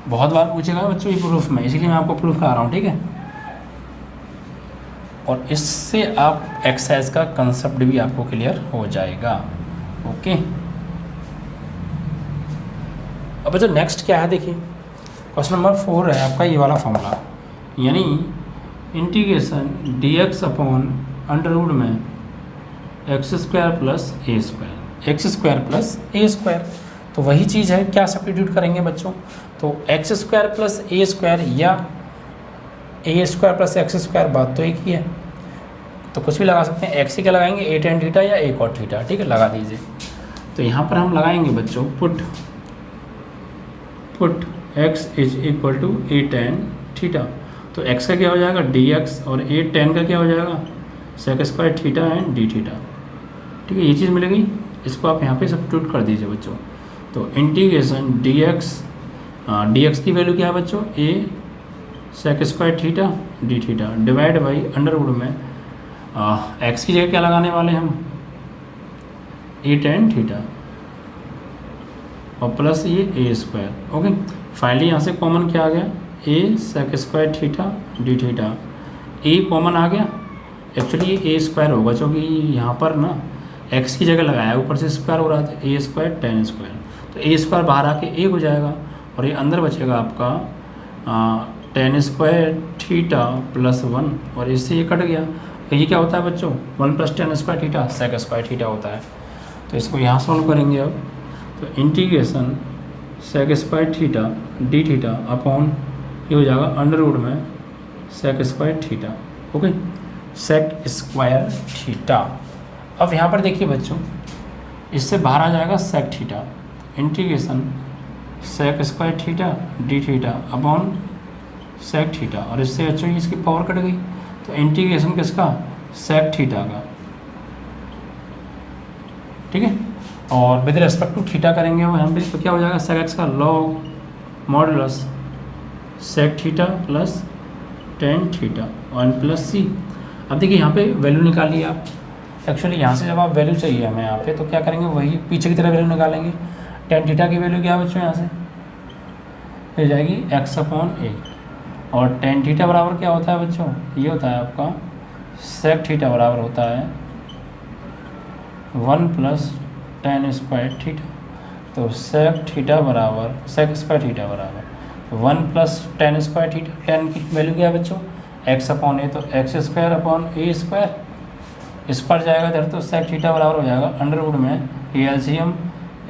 बहुत बार पूछेगा बच्चों ये प्रूफ में, इसीलिए मैं आपको प्रूफ करा रहा हूँ। ठीक है, और इससे आप एक्सरसाइज का कंसेप्ट भी आपको क्लियर हो जाएगा। ओके, अब बच्चों नेक्स्ट क्या है, देखिए क्वेश्चन नंबर 4 है आपका ये वाला फॉर्मूला, यानी integration D x upon under root में एक्स स्क्वायर प्लस ए स्क्वायर, एक्स स्क्वायर प्लस ए स्क्वायर। तो वही चीज़ है, क्या सब्स्टिट्यूट करेंगे बच्चों, तो एक्स स्क्वायर प्लस ए स्क्वायर या a square plus x square, बात तो एक ही है, तो कुछ भी लगा सकते हैं। एक्स ही क्या लगाएंगे, ए टेन थीटा या ए कॉट थीटा। ठीक है, लगा दीजिए। तो यहाँ पर हम लगाएंगे बच्चों put x is equal to A tan theta. तो एक्स का क्या हो जाएगा, डी एक्स, और ए टेन का क्या हो जाएगा, sec square theta and D theta. ठीक है, ये चीज़ मिलेगी, इसको आप यहाँ पे सब्स्टिट्यूट कर दीजिए बच्चों। तो इंटीग्रेशन डी एक्स की वैल्यू क्या है बच्चों, a sec square theta D theta divide by under root में एक्स की जगह क्या लगाने वाले हम, ए टेन थीटा, और प्लस ये ए स्क्वायर। ओके, फाइनली यहाँ से कॉमन क्या आ गया, a sec square theta D theta, a common आ गया। एक्चुअली ये ए स्क्वायर होगा, क्योंकि यहाँ पर ना एक्स की जगह लगाया, ऊपर से स्क्वायर हो रहा था, ए स्क्वायर टेन स्क्वायर, तो ए स्क्वायर बाहर आके ए हो जाएगा, और ये अंदर बचेगा आपका टेन स्क्वायर थीटा प्लस 1, और इससे ये कट गया। तो ये क्या होता है बच्चों, 1 plus tan square theta sec square theta होता है। तो इसको यहाँ सॉल्व करेंगे अब, तो integration sec square theta D theta upon ये हो जाएगा अंडर रूट में sec square theta. Okay, sec square theta. अब यहाँ पर देखिए बच्चों, इससे बाहर आ जाएगा sec theta, integration sec square theta D theta upon sec theta, और इससे बच्चों इसकी पावर कट गई, तो इंटीग्रेशन किसका, सेक थीटा का। ठीक है, और विद रेस्पेक्ट टू थीटा करेंगे वो यहाँ पे, तो क्या हो जाएगा, सेक एक्स का log modulus sec theta plus tan theta और प्लस सी। अब देखिए यहाँ पे वैल्यू निकालिए आप, एक्चुअली यहाँ से जब आप वैल्यू चाहिए हमें यहाँ पे, तो क्या करेंगे, वही पीछे की तरह वैल्यू निकालेंगे। टेन थीटा की वैल्यू क्या है बच्चों, यहाँ से हो जाएगी एक्स अपॉन ए, और टेन थीटा बराबर क्या होता है बच्चों, ये होता है आपका सेक थीटा बराबर होता है 1 प्लस टेन स्क्वायर थीटा। तो सेक थीटा बराबर सेक स्क्वायर थीटा बराबर 1 plus tan square theta. Ten की वैल्यू क्या है बच्चों, एक्स अपॉन ए, तो x square upon A square, इस पर जाएगा इधर तो सेक थीटा बराबर हो जाएगा अंडर रूट में a LCM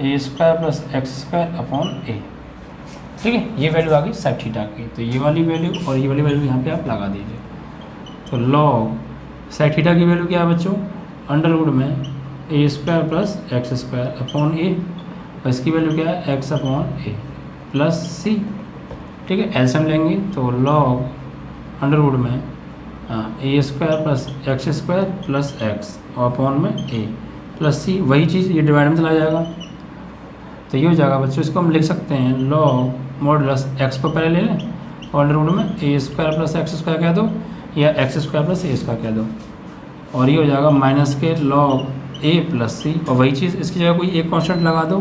a square plus x square upon a. ठीक है, ये वैल्यू आ गई सेक थीटा की, तो ये वाली वैल्यू और ये वाली वैल्यू यहाँ पे आप लगा दीजिए। तो लॉग सेक थीटा की वैल्यू क्या है बच्चों, अंडर रूट में a square plus x square upon a, और इसकी वैल्यू क्या है x upon a plus c. ठीक है, एलसीएम लेंगे तो लॉग अंडर रूट में a square plus x square plus x और अपॉन में ए प्लस सी, वही चीज़ ये डिवाइड में चला जाएगा, तो ये हो जाएगा बच्चों। इसको हम लिख सकते हैं लॉग मॉडुलस एक्स को पहले ले लें और अंडर रूट में a square plus x square कह दो या एक्स स्क्वायर प्लस ए स्क्वायर कह दो, और ये हो जाएगा माइनस के लॉग ए प्लस सी, और वही चीज़ इसकी जगह कोई एक कॉन्स्टेंट लगा दो,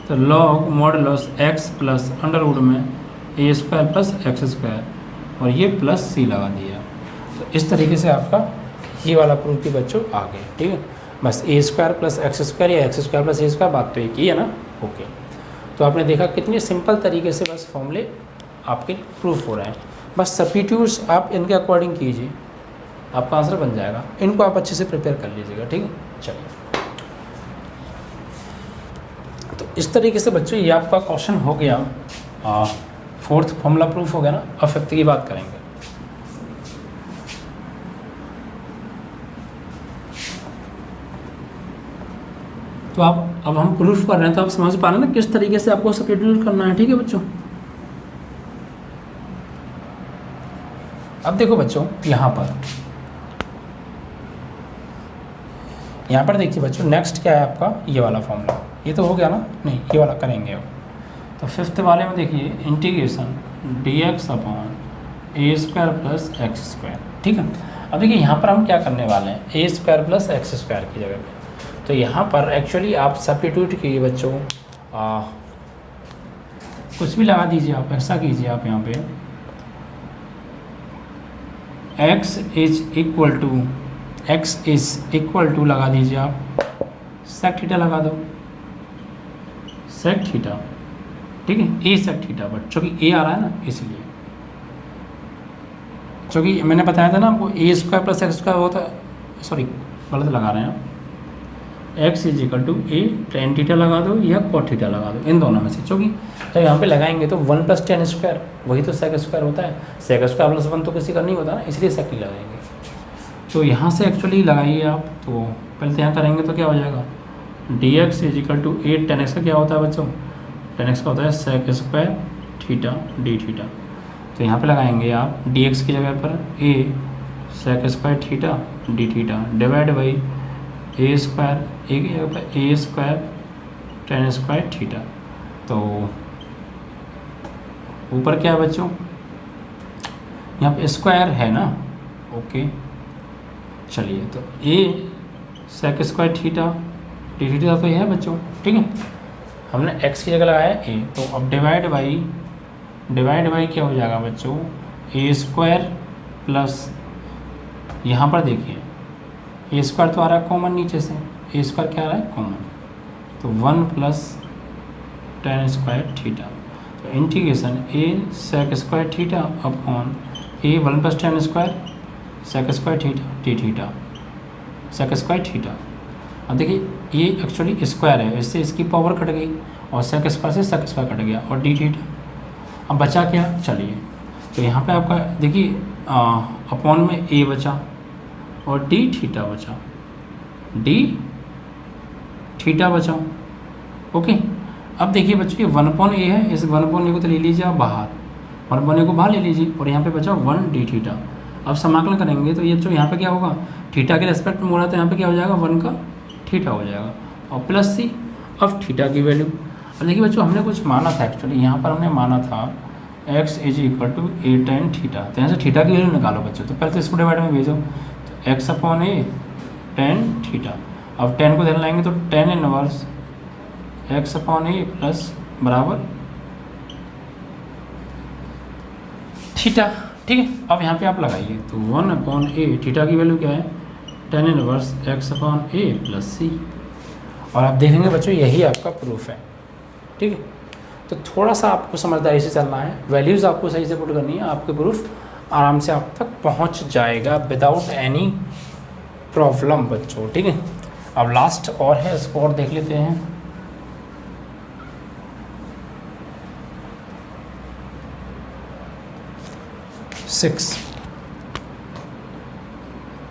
तो log modulus x plus under root में a square plus x square और ये प्लस सी लगा दिया। तो इस तरीके से आपका ये वाला प्रूफ भी बच्चों आ गए। ठीक है, बस ए स्क्वायर प्लस एक्स स्क्वायर या एक्स स्क्वायर प्लस ए स्क्वायर, बात तो एक ही है ना। ओके, तो आपने देखा कितने सिंपल तरीके से बस फॉर्मूले आपके प्रूफ हो रहे हैं। बस सब्स्टिट्यूट्स आप इनके अकॉर्डिंग कीजिए, आपका आंसर बन जाएगा। इनको आप अच्छे से प्रिपेयर कर लीजिएगा। ठीक है, चलिए, तो इस तरीके से बच्चों ये आपका क्वेश्चन हो गया, फोर्थ फॉर्मूला प्रूफ हो गया ना। अब फिफ्थ की बात करेंगे। तो आप अब हम प्रूफ कर रहे हैं तो आप समझ पा रहे हैं ना किस तरीके से आपको सब्स्टिट्यूट करना है। ठीक है बच्चों, अब देखो बच्चों यहाँ पर देखिए बच्चों, नेक्स्ट क्या है आपका ये वाला फॉर्मूला, ये तो हो गया ना, नहीं ये वाला करेंगे अब। तो फिफ्थ वाले में देखिए integration D x upon A square plus x square. ठीक है, अब देखिए यहाँ पर हम क्या करने वाले हैं, a square plus x square की जगह पे, तो यहाँ पर एक्चुअली आप सब्स्टिट्यूट कीजिए बच्चों, कुछ भी लगा दीजिए आप, ऐसा कीजिए आप यहाँ पे x इज इक्वल टू लगा दीजिए आप सेक थीटा लगा दो, सेक थीटा। ठीक है, ए सेक थीटा, बट चूँकि ए आ रहा है ना इसलिए, चूँकि मैंने बताया था ना आपको a square plus x square होता है, सॉरी गलत लगा रहे हैं आप, x is equal to A tan theta लगा दो या कॉट थीटा लगा दो, इन दोनों में से। चूँकि जब यहाँ पे लगाएंगे तो 1 प्लस टेन स्क्वायर वही तो सेक स्क्वायर होता है, सेक स्क्वायर प्लस 1 तो किसी का नहीं होता ना, इसलिए सेक ही लगाएंगे। तो यहाँ से एक्चुअली लगाइए आप, तो पहले तो यहाँ करेंगे तो क्या हो जाएगा, d x is equal to A tan x का क्या होता है बच्चों, टेन एक्स का होता है sec square theta D theta. तो यहाँ पे लगाएंगे आप डी एक्स की जगह पर a sec square theta D theta divide by a square, a की जगह पर a square tan square theta. तो ऊपर क्या है बच्चों, यहाँ पे स्क्वायर है ना, ओके चलिए, तो a sec square theta D theta तो ये है बच्चों। ठीक है, हमने एक्स की जगह लगाया ए, तो अब डिवाइड बाई क्या हो जाएगा बच्चों, ए स्क्वायर प्लस, यहाँ पर देखिए ए स्क्वायर तो आ रहा है कॉमन नीचे से, ए स्क्वायर क्या आ रहा है कॉमन, तो 1 प्लस टेन स्क्वायर थीटा। तो integration a sec square theta upon a 1 plus tan square sec square theta D theta sec square theta. अब देखिए ये एक्चुअली स्क्वायर है, इससे इसकी पावर कट गई और सेक स्क्वायर से सेक स्क्वायर कट गया और डी थीटा। अब बचा क्या, चलिए तो यहाँ पे आपका देखिए अपॉन में ए बचा और डी थीटा बचा, डी थीटा बचा। ओके, अब देखिए बच्चों ये 1/a है, इस 1/a को तो ले लीजिए आप बाहर, 1/a को बाहर ले लीजिए और यहाँ पे बचा 1 डी थीटा। अब समाकलन करेंगे तो ये जो यहाँ पे क्या होगा, थीटा के रेस्पेक्ट में हो रहा है तो यहाँ पे क्या हो जाएगा 1 का थीटा हो जाएगा और प्लस सी। अब थीटा की वैल्यू, अब देखिए बच्चों हमने कुछ माना था एक्चुअली, यहाँ पर हमने माना था x is equal to A tan theta, तो यहाँ से थीटा की वैल्यू निकालो बच्चों। तो पहले तो इसको डिवाइड में भेजो, तो x अपॉन ए टेन थीटा। अब 10 को ध्यान लाएंगे तो 10 inverse x upon a plus बराबर थीटा। ठीक है, अब यहाँ पे आप लगाइए तो 1 अपॉन ए, थीटा की वैल्यू क्या है 10 inverse x upon a plus c. और आप देखेंगे बच्चों यही आपका प्रूफ है। ठीक है, तो थोड़ा सा आपको समझदारी से चलना है, वैल्यूज़ आपको सही से पुट करनी है, आपके प्रूफ आराम से आप तक पहुंच जाएगा विदाउट एनी प्रॉब्लम बच्चों। ठीक है, अब लास्ट और है, इसको और देख लेते हैं। सिक्स,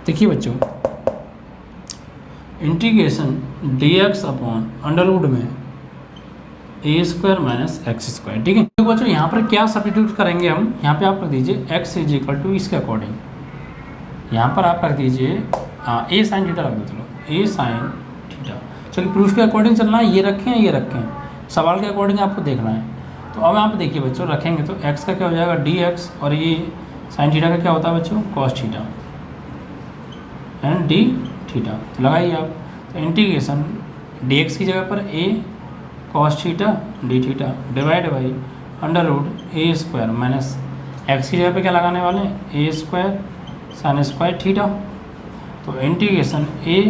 देखिए बच्चों, integration dx upon under root में a square minus x square. ठीक है, तो बच्चों यहाँ पर क्या सब्स्टिट्यूट करेंगे हम, यहाँ पे आप रख दीजिए x इज इक्वल टू इसके अकॉर्डिंग, यहाँ पर आप रख दीजिए ए साइन थीटा रख दो, चलो ए साइन थीटा, चलिए प्रूफ के अकॉर्डिंग चलना है, ये रखें ये रखें, सवाल के अकॉर्डिंग आपको देखना है। तो अब आप देखिए बच्चों, रखेंगे तो x का क्या हो जाएगा dx, और ये साइन थीटा का क्या होता है बच्चों, cos theta and D theta. तो लगाइए आप, तो इंटीग्रेशन dx की जगह पर a cos theta D theta divide by under root a square minus x की जगह पे क्या लगाने वाले हैं, a square sine square theta. तो integration a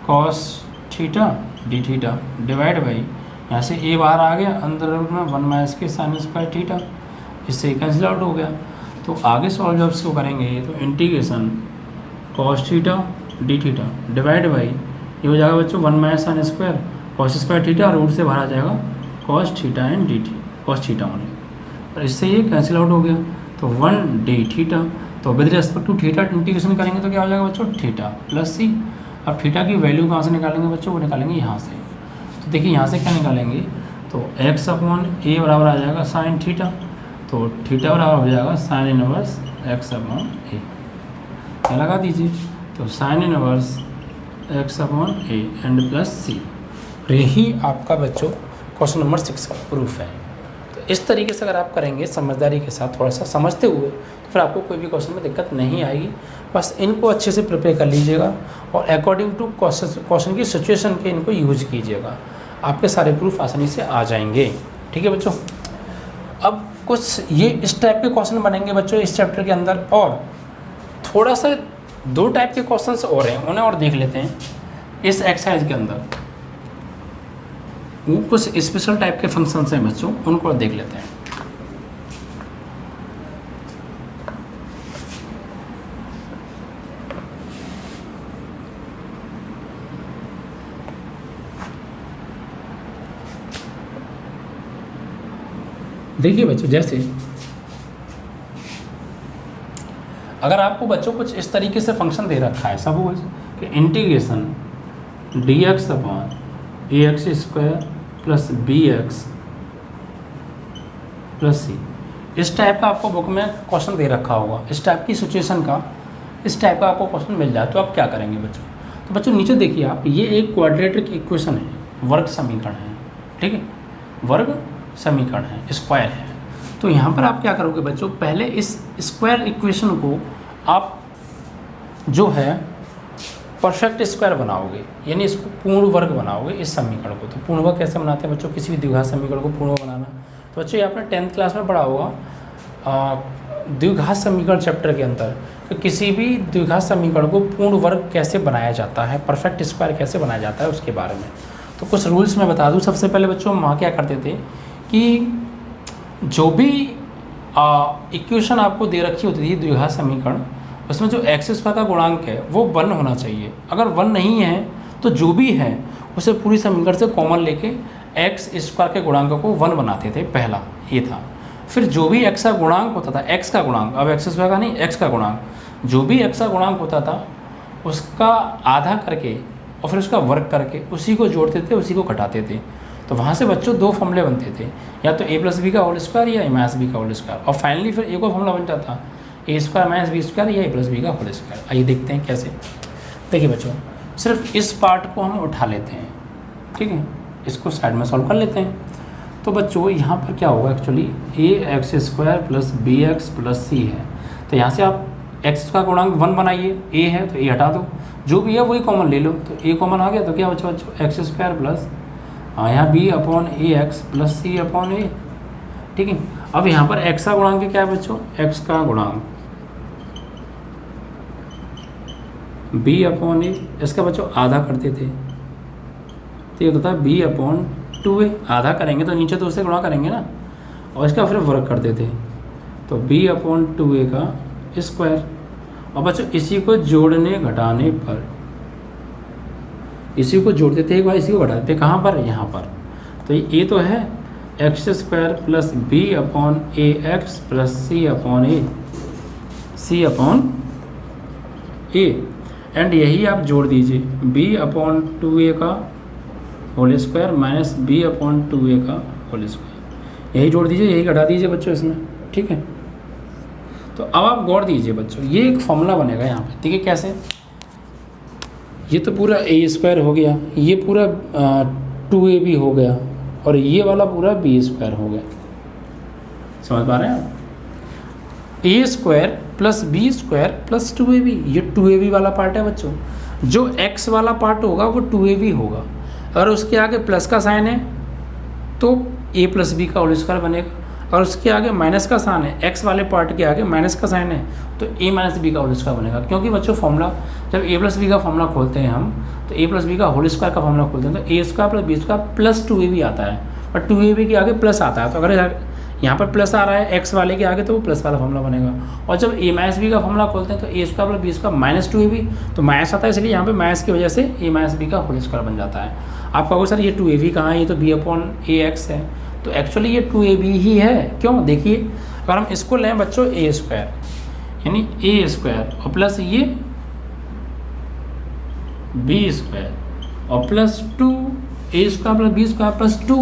cos theta D theta divide by, यहाँ से ए बाहर आ गया, अंदर रूट में 1 माइनस के साइन स्क्वायर थीटा, इससे कैंसिल आउट हो गया। तो आगे सॉल्व जब इसको करेंगे तो integration cos theta D theta divide by, ये हो जाएगा बच्चों 1 minus sine square cos square theta, root से बाहर आ जाएगा cos theta and d t, cos theta होने, और इससे ये कैंसिल आउट हो गया। तो 1 डी थीटा, तो with respect to theta integration करेंगे तो क्या हो जाएगा बच्चों, थीटा प्लस सी। अब थीटा की वैल्यू कहाँ से निकालेंगे बच्चों, वो निकालेंगे यहाँ से। तो देखिए यहाँ से क्या निकालेंगे, तो एक्स अपॉन ए बराबर आ जाएगा साइन थीटा, तो थीटा बराबर हो जाएगा sine inverse x upon a, क्या लगा दीजिए, तो sine inverse x upon a and plus c. यही आपका बच्चों क्वेश्चन नंबर 6 का प्रूफ है। तो इस तरीके से अगर आप करेंगे समझदारी के साथ, थोड़ा सा समझते हुए, तो फिर आपको कोई भी क्वेश्चन में दिक्कत नहीं आएगी। बस इनको अच्छे से प्रिपेयर कर लीजिएगा और अकॉर्डिंग टू क्वेश्चन की सिचुएशन के इनको यूज कीजिएगा, आपके सारे प्रूफ आसानी से आ जाएंगे। ठीक है बच्चों, अब कुछ ये इस टाइप के क्वेश्चन बनेंगे बच्चों इस चैप्टर के अंदर, और थोड़ा सा 2 टाइप के क्वेश्चन और हैं, उन्हें और देख लेते हैं इस एक्सरसाइज के अंदर। वो कुछ स्पेशल टाइप के फंक्शंस हैं बच्चों, उनको देख लेते हैं। देखिए बच्चों, जैसे अगर आपको बच्चों कुछ इस तरीके से फंक्शन दे रखा है, सपोज कि integration dx upon a x square plus b x plus c, इस टाइप का आपको बुक में क्वेश्चन दे रखा होगा, इस टाइप की सिचुएशन का, इस टाइप का आपको क्वेश्चन मिल जाए तो आप क्या करेंगे बच्चों। तो बच्चों नीचे देखिए आप, ये एक क्वाड्रेटिक इक्वेशन है, वर्ग समीकरण है, ठीक है, वर्ग समीकरण है, स्क्वायर है। तो यहाँ पर आप क्या करोगे बच्चों, पहले इस स्क्वायर इक्वेशन को आप जो है परफेक्ट स्क्वायर बनाओगे, यानी इसको पूर्ण वर्ग बनाओगे इस समीकरण को। तो पूर्ण वर्ग कैसे बनाते हैं बच्चों, किसी भी द्विघात समीकरण को पूर्ण वर्ग बनाना। तो बच्चों ये आपने 10th क्लास में पढ़ा होगा द्विघात समीकरण चैप्टर के अंदर, तो किसी भी द्विघात समीकरण को पूर्ण वर्ग कैसे बनाया जाता है, परफेक्ट स्क्वायर कैसे बनाया जाता है, उसके बारे में। तो कुछ रूल्स मैं बता दूँ। सबसे पहले बच्चों हम वहाँ क्या करते थे कि जो भी इक्वेशन आपको दे रखी होती थी द्विघात समीकरण, उसमें जो एक्स स्क्वायर का गुणांक है वो 1 होना चाहिए। अगर 1 नहीं है तो जो भी है उसे पूरी समीकरण से कॉमन लेके एक्स स्क्वायर के गुणांक को 1 बनाते थे, पहला ये था। फिर जो भी एक्स का गुणांक होता था, एक्स का गुणांक, अब एक्स स्क्वायर का नहीं, एक्स का गुणांक, जो भी एक्स का गुणांक होता था उसका आधा करके और फिर उसका वर्ग करके उसी को जोड़ते थे, उसी को घटाते थे। तो वहाँ से बच्चों 2 फॉर्मूले बनते थे, या तो ए प्लस बी का होल स्क्वायर या ए माइनस बी का होल स्क्वायर, और फाइनली फिर एक और फॉर्मूला बन जाता ए स्क्वायर माइनस बी स्क्वायर या ए प्लस बी का होल स्क्वायर। आइए देखते हैं कैसे। देखिए बच्चों, सिर्फ इस पार्ट को हम उठा लेते हैं, ठीक है, इसको साइड में सॉल्व कर लेते हैं। तो बच्चों यहाँ पर क्या होगा, actually a x square plus b x plus c है। तो यहाँ से आप एक्स का गुणांक 1 बनाइए, ए है तो ए हटा दो, जो भी है वही कॉमन ले लो। तो ए कॉमन आ गया तो क्या बच्चों, एक्स स्क्वायर प्लस यहाँ B upon a x plus c upon a, ठीक है। अब यहाँ पर एक्स का गुणांक क्या है बच्चों, एक्स का गुणांक बी अपॉन ए, इसका बच्चों आधा करते थे तो ये होता है बी अपॉन 2a, आधा करेंगे तो नीचे तो उससे गुणा करेंगे ना, और इसका फिर वर्ग करते थे। तो तो b अपॉन 2a का स्क्वायर। और बच्चों इसी को जोड़ने घटाने पर, इसी को जोड़ देते एक बार, इसी को घटा देते कहाँ पर, यहाँ पर। तो ये तो है x square plus b upon a x plus c upon a, c upon a, and यही आप जोड़ दीजिए b अपॉन 2a का whole square minus b upon 2a का होल स्क्वायर, यही जोड़ दीजिए, यही घटा दीजिए बच्चों इसमें, ठीक है। तो अब आप गौर दीजिए बच्चों, ये एक फॉर्मूला बनेगा यहाँ पे, ठीक है। कैसे, ये तो पूरा ए स्क्वायर हो गया, ये पूरा 2ab हो गया, और ये वाला पूरा b स्क्वायर हो गया। समझ पा रहे हैं आप? A square plus b square plus 2ab, ये 2ab वाला पार्ट है बच्चों। जो x वाला पार्ट होगा वो 2ab होगा। अगर उसके आगे प्लस का साइन है तो a प्लस बी का होल स्क्वायर बनेगा, और उसके आगे माइनस का साइन है, x वाले पार्ट के आगे माइनस का साइन है तो a माइनस बी का होल स्क्वायर बनेगा। क्योंकि बच्चों फॉर्मूला, जब a प्लस बी का फॉर्मूला खोलते हैं हम, तो a प्लस बी का होल स्क्वायर का फॉर्मूला खोलते हैं तो a square plus b square plus 2ab आता है, और 2ab के आगे प्लस आता है। तो अगर यहाँ पर प्लस आ रहा है x वाले के आगे तो वो प्लस वाला फॉर्मूला बनेगा। और जब a माइनस बी का फॉर्मूला खोलते हैं तो a square plus b square minus 2ab, तो माइनस आता है, इसलिए यहाँ पे माइनस की वजह से a माइनस बी का होल स्क्वायर बन जाता है। आप कहोगे सर ये 2ab कहाँ है, ये तो b अपॉन ए एक्स है, तो एक्चुअली ये 2ab ही है। क्यों, देखिए अगर हम इसको लें बच्चों a स्क्वायर, यानी a स्क्वायर और प्लस ये b स्क्वायर और plus 2 a square plus b square plus 2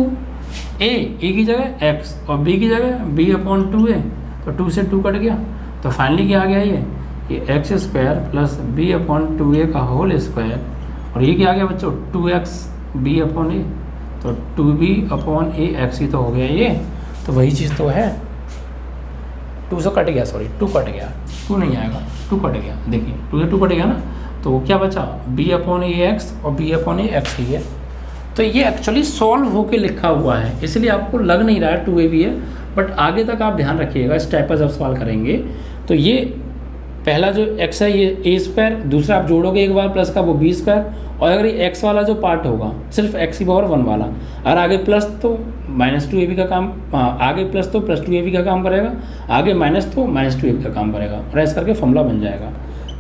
a की जगह x और b की जगह b अपॉन 2a, तो 2 से 2 कट गया, तो फाइनली क्या आ गया ये X square plus b upon 2a का होल स्क्वायर, और ये क्या आ गया बच्चों 2x b अपॉन a, तो 2b अपॉन a x ही तो हो गया ये, तो वही चीज़ तो है। 2 से कट गया, सॉरी 2 कट गया, 2 नहीं आएगा, 2 कट गया, देखिए 2 से 2 कट गया ना, तो क्या बचा b अपॉन ए एक्स और b अपॉन ए एक्स ही है। तो ये एक्चुअली सॉल्व होके लिखा हुआ है, इसलिए आपको लग नहीं रहा है 2ab है, बट आगे तक आप ध्यान रखिएगा इस टाइप का जब सवाल करेंगे तो ये पहला जो x है ये a स्क्वायर, दूसरा आप जोड़ोगे एक बार प्लस का वो b स्क्वायर, और अगर ये x वाला जो पार्ट होगा सिर्फ x की पावर 1 वाला, अगर आगे प्लस तो माइनस 2ab का काम, आगे प्लस तो प्लस 2ab का काम करेगा, आगे माइनस तो माइनस 2ab का काम करेगा, और ऐसा करके फॉर्मूला बन जाएगा।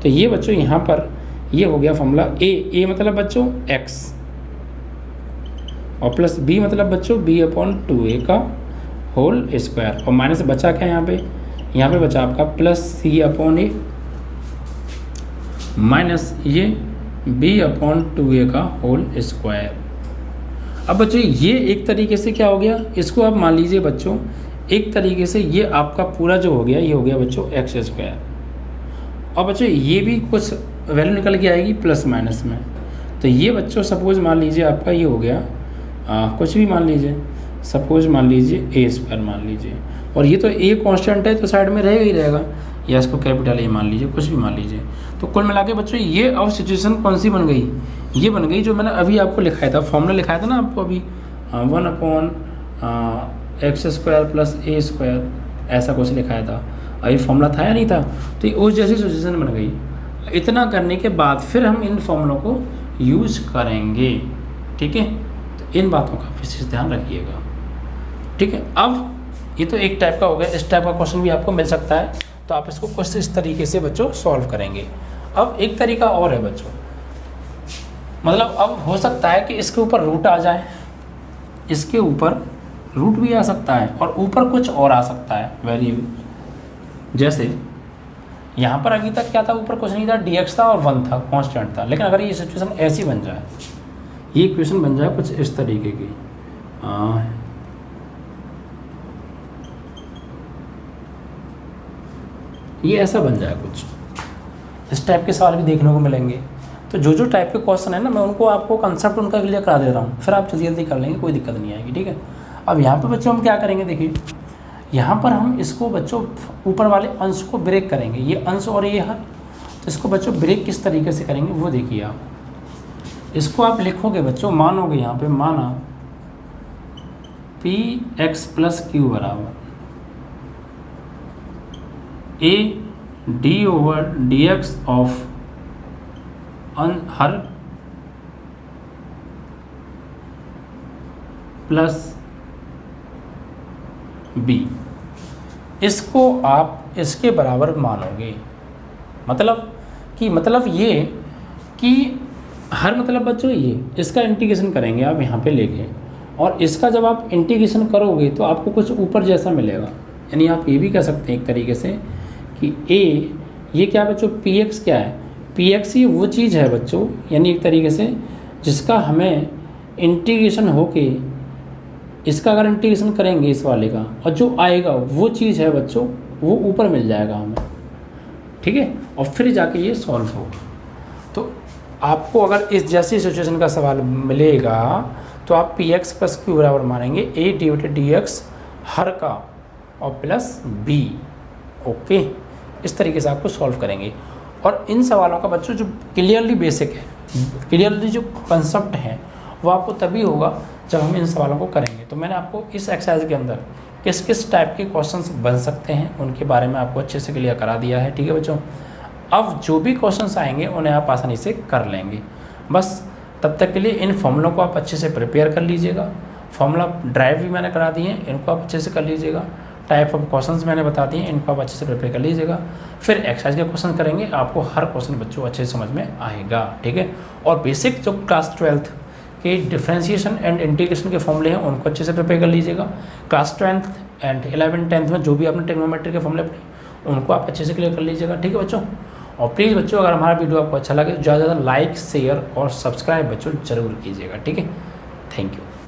तो ये बच्चों यहाँ पर ये हो गया फॉर्मूला a मतलब बच्चों x, और प्लस b मतलब बच्चों b अपॉन 2a का होल स्क्वायर, और माइनस बचा क्या यहाँ पे बचा आपका plus c upon a minus ये b अपॉन 2a का होल स्क्वायर। अब बच्चों ये एक तरीके से क्या हो गया, इसको आप मान लीजिए बच्चों एक तरीके से ये आपका पूरा जो हो गया ये हो गया बच्चों एक्स स्क्वायर, और बच्चों ये भी कुछ वैल्यू निकल के आएगी प्लस माइनस में, तो ये बच्चों सपोज मान लीजिए आपका ये हो गया कुछ भी मान लीजिए, सपोज मान लीजिए ए स्क्वायर मान लीजिए, और ये तो ए कांस्टेंट है तो साइड में रहेगा ही रहेगा, या इसको कैपिटल ए मान लीजिए, कुछ भी मान लीजिए। तो कुल मिला के बच्चों ये अब सिचुएशन कौन सी बन गई, ये बन गई जो मैंने अभी आपको लिखाया था, फॉर्मूला लिखाया था ना आपको अभी 1 अपॉन एक्स स्क्वायर प्लस ए स्क्वायर, ऐसा कुछ लिखाया था, अभी फॉर्मूला था या नहीं था, तो ये उस जैसी सिचुएशन बन गई। इतना करने के बाद फिर हम इन फॉर्मूलों को यूज करेंगे, ठीक है। तो इन बातों का विशेष ध्यान रखिएगा, ठीक है। अब ये तो एक टाइप का हो गया, इस टाइप का क्वेश्चन भी आपको मिल सकता है, तो आप इसको कुछ इस तरीके से बच्चों सॉल्व करेंगे। अब एक तरीका और है बच्चों, मतलब अब हो सकता है कि इसके ऊपर रूट आ जाए, इसके ऊपर रूट भी आ सकता है और ऊपर कुछ और आ सकता है वेरिएबल। जैसे यहाँ पर अभी तक क्या था, ऊपर कुछ नहीं था, dx था और 1 था, कांस्टेंट था। लेकिन अगर ये सिचुएशन ऐसी बन जाए, ये इक्वेशन बन जाए कुछ इस तरीके की, ये ऐसा बन जाए कुछ, इस टाइप के सवाल भी देखने को मिलेंगे। तो जो टाइप के क्वेश्चन है ना, मैं उनको आपको कंसेप्ट उनका क्लियर करा दे रहा हूँ, फिर आप जल्दी जल्दी कर लेंगे, कोई दिक्कत नहीं आएगी, ठीक है। अब यहाँ पे बच्चों हम क्या करेंगे, देखिए यहाँ पर हम इसको बच्चों ऊपर वाले अंश को ब्रेक करेंगे, ये अंश और ये हर, तो इसको बच्चों ब्रेक किस तरीके से करेंगे वो देखिए आप। इसको आप लिखोगे बच्चों, मानोगे यहाँ पे, माना पी एक्स प्लस क्यू बराबर a d over d x of हर प्लस बी। इसको आप इसके बराबर मानोगे। मतलब ये कि हर मतलब बच्चों ये इसका इंटीग्रेशन करेंगे आप यहाँ पे लेके, और इसका जब आप इंटीग्रेशन करोगे तो आपको कुछ ऊपर जैसा मिलेगा। यानी आप ये भी कह सकते हैं एक तरीके से कि ए ये क्या बच्चों, पी एक्स क्या है, पी एक्स ही वो चीज़ है बच्चों, यानी एक तरीके से जिसका हमें इंटीग्रेशन होके इसका अगर इंटीग्रेशन करेंगे इस वाले का, और जो आएगा वो चीज़ है बच्चों, वो ऊपर मिल जाएगा हमें, ठीक है, और फिर जाके ये सॉल्व होगा। तो आपको अगर इस जैसी सिचुएशन का सवाल मिलेगा तो आप पी एक्स प्लस क्यू बराबर मानेंगे ए डिवाइडेड डी एक्स हर का और प्लस बी। ओके, इस तरीके से आपको सॉल्व करेंगे। और इन सवालों का बच्चों जो क्लियरली बेसिक है, क्लियरली जो कंसेप्ट है, वो आपको तभी होगा जब हम इन सवालों को करेंगे। तो मैंने आपको इस एक्सरसाइज के अंदर किस किस टाइप के क्वेश्चंस बन सकते हैं उनके बारे में आपको अच्छे से क्लियर करा दिया है, ठीक है बच्चों। अब जो भी क्वेश्चंस आएंगे उन्हें आप आसानी से कर लेंगे। बस तब तक के लिए इन फॉर्मूलों को आप अच्छे से प्रिपेयर कर लीजिएगा। फॉर्मूला ड्राइव भी मैंने करा दिए हैं, इनको आप अच्छे से कर लीजिएगा। टाइप ऑफ क्वेश्चंस मैंने बता दिए, इनको आप अच्छे से प्रिपेयर कर लीजिएगा। फिर एक्सरसाइज के क्वेश्चन करेंगे, आपको हर क्वेश्चन बच्चों अच्छे से समझ में आएगा, ठीक है। और बेसिक जो क्लास 12th के डिफ्रेंशिएशन एंड इंटीग्रेशन के फॉर्मूले हैं उनको अच्छे से प्रिपेयर कर लीजिएगा। Class 12th and 11th 10th में जो भी आपने ट्रिग्नोमेट्री के फॉर्मूले पढ़े उनको आप अच्छे से क्लियर कर लीजिएगा, ठीक है बच्चों। और प्लीज़ बच्चों अगर हमारा वीडियो आपको अच्छा लगे तो ज़्यादा से ज़्यादा लाइक शेयर और सब्सक्राइब बच्चों जरूर कीजिएगा, ठीक है। Thank you.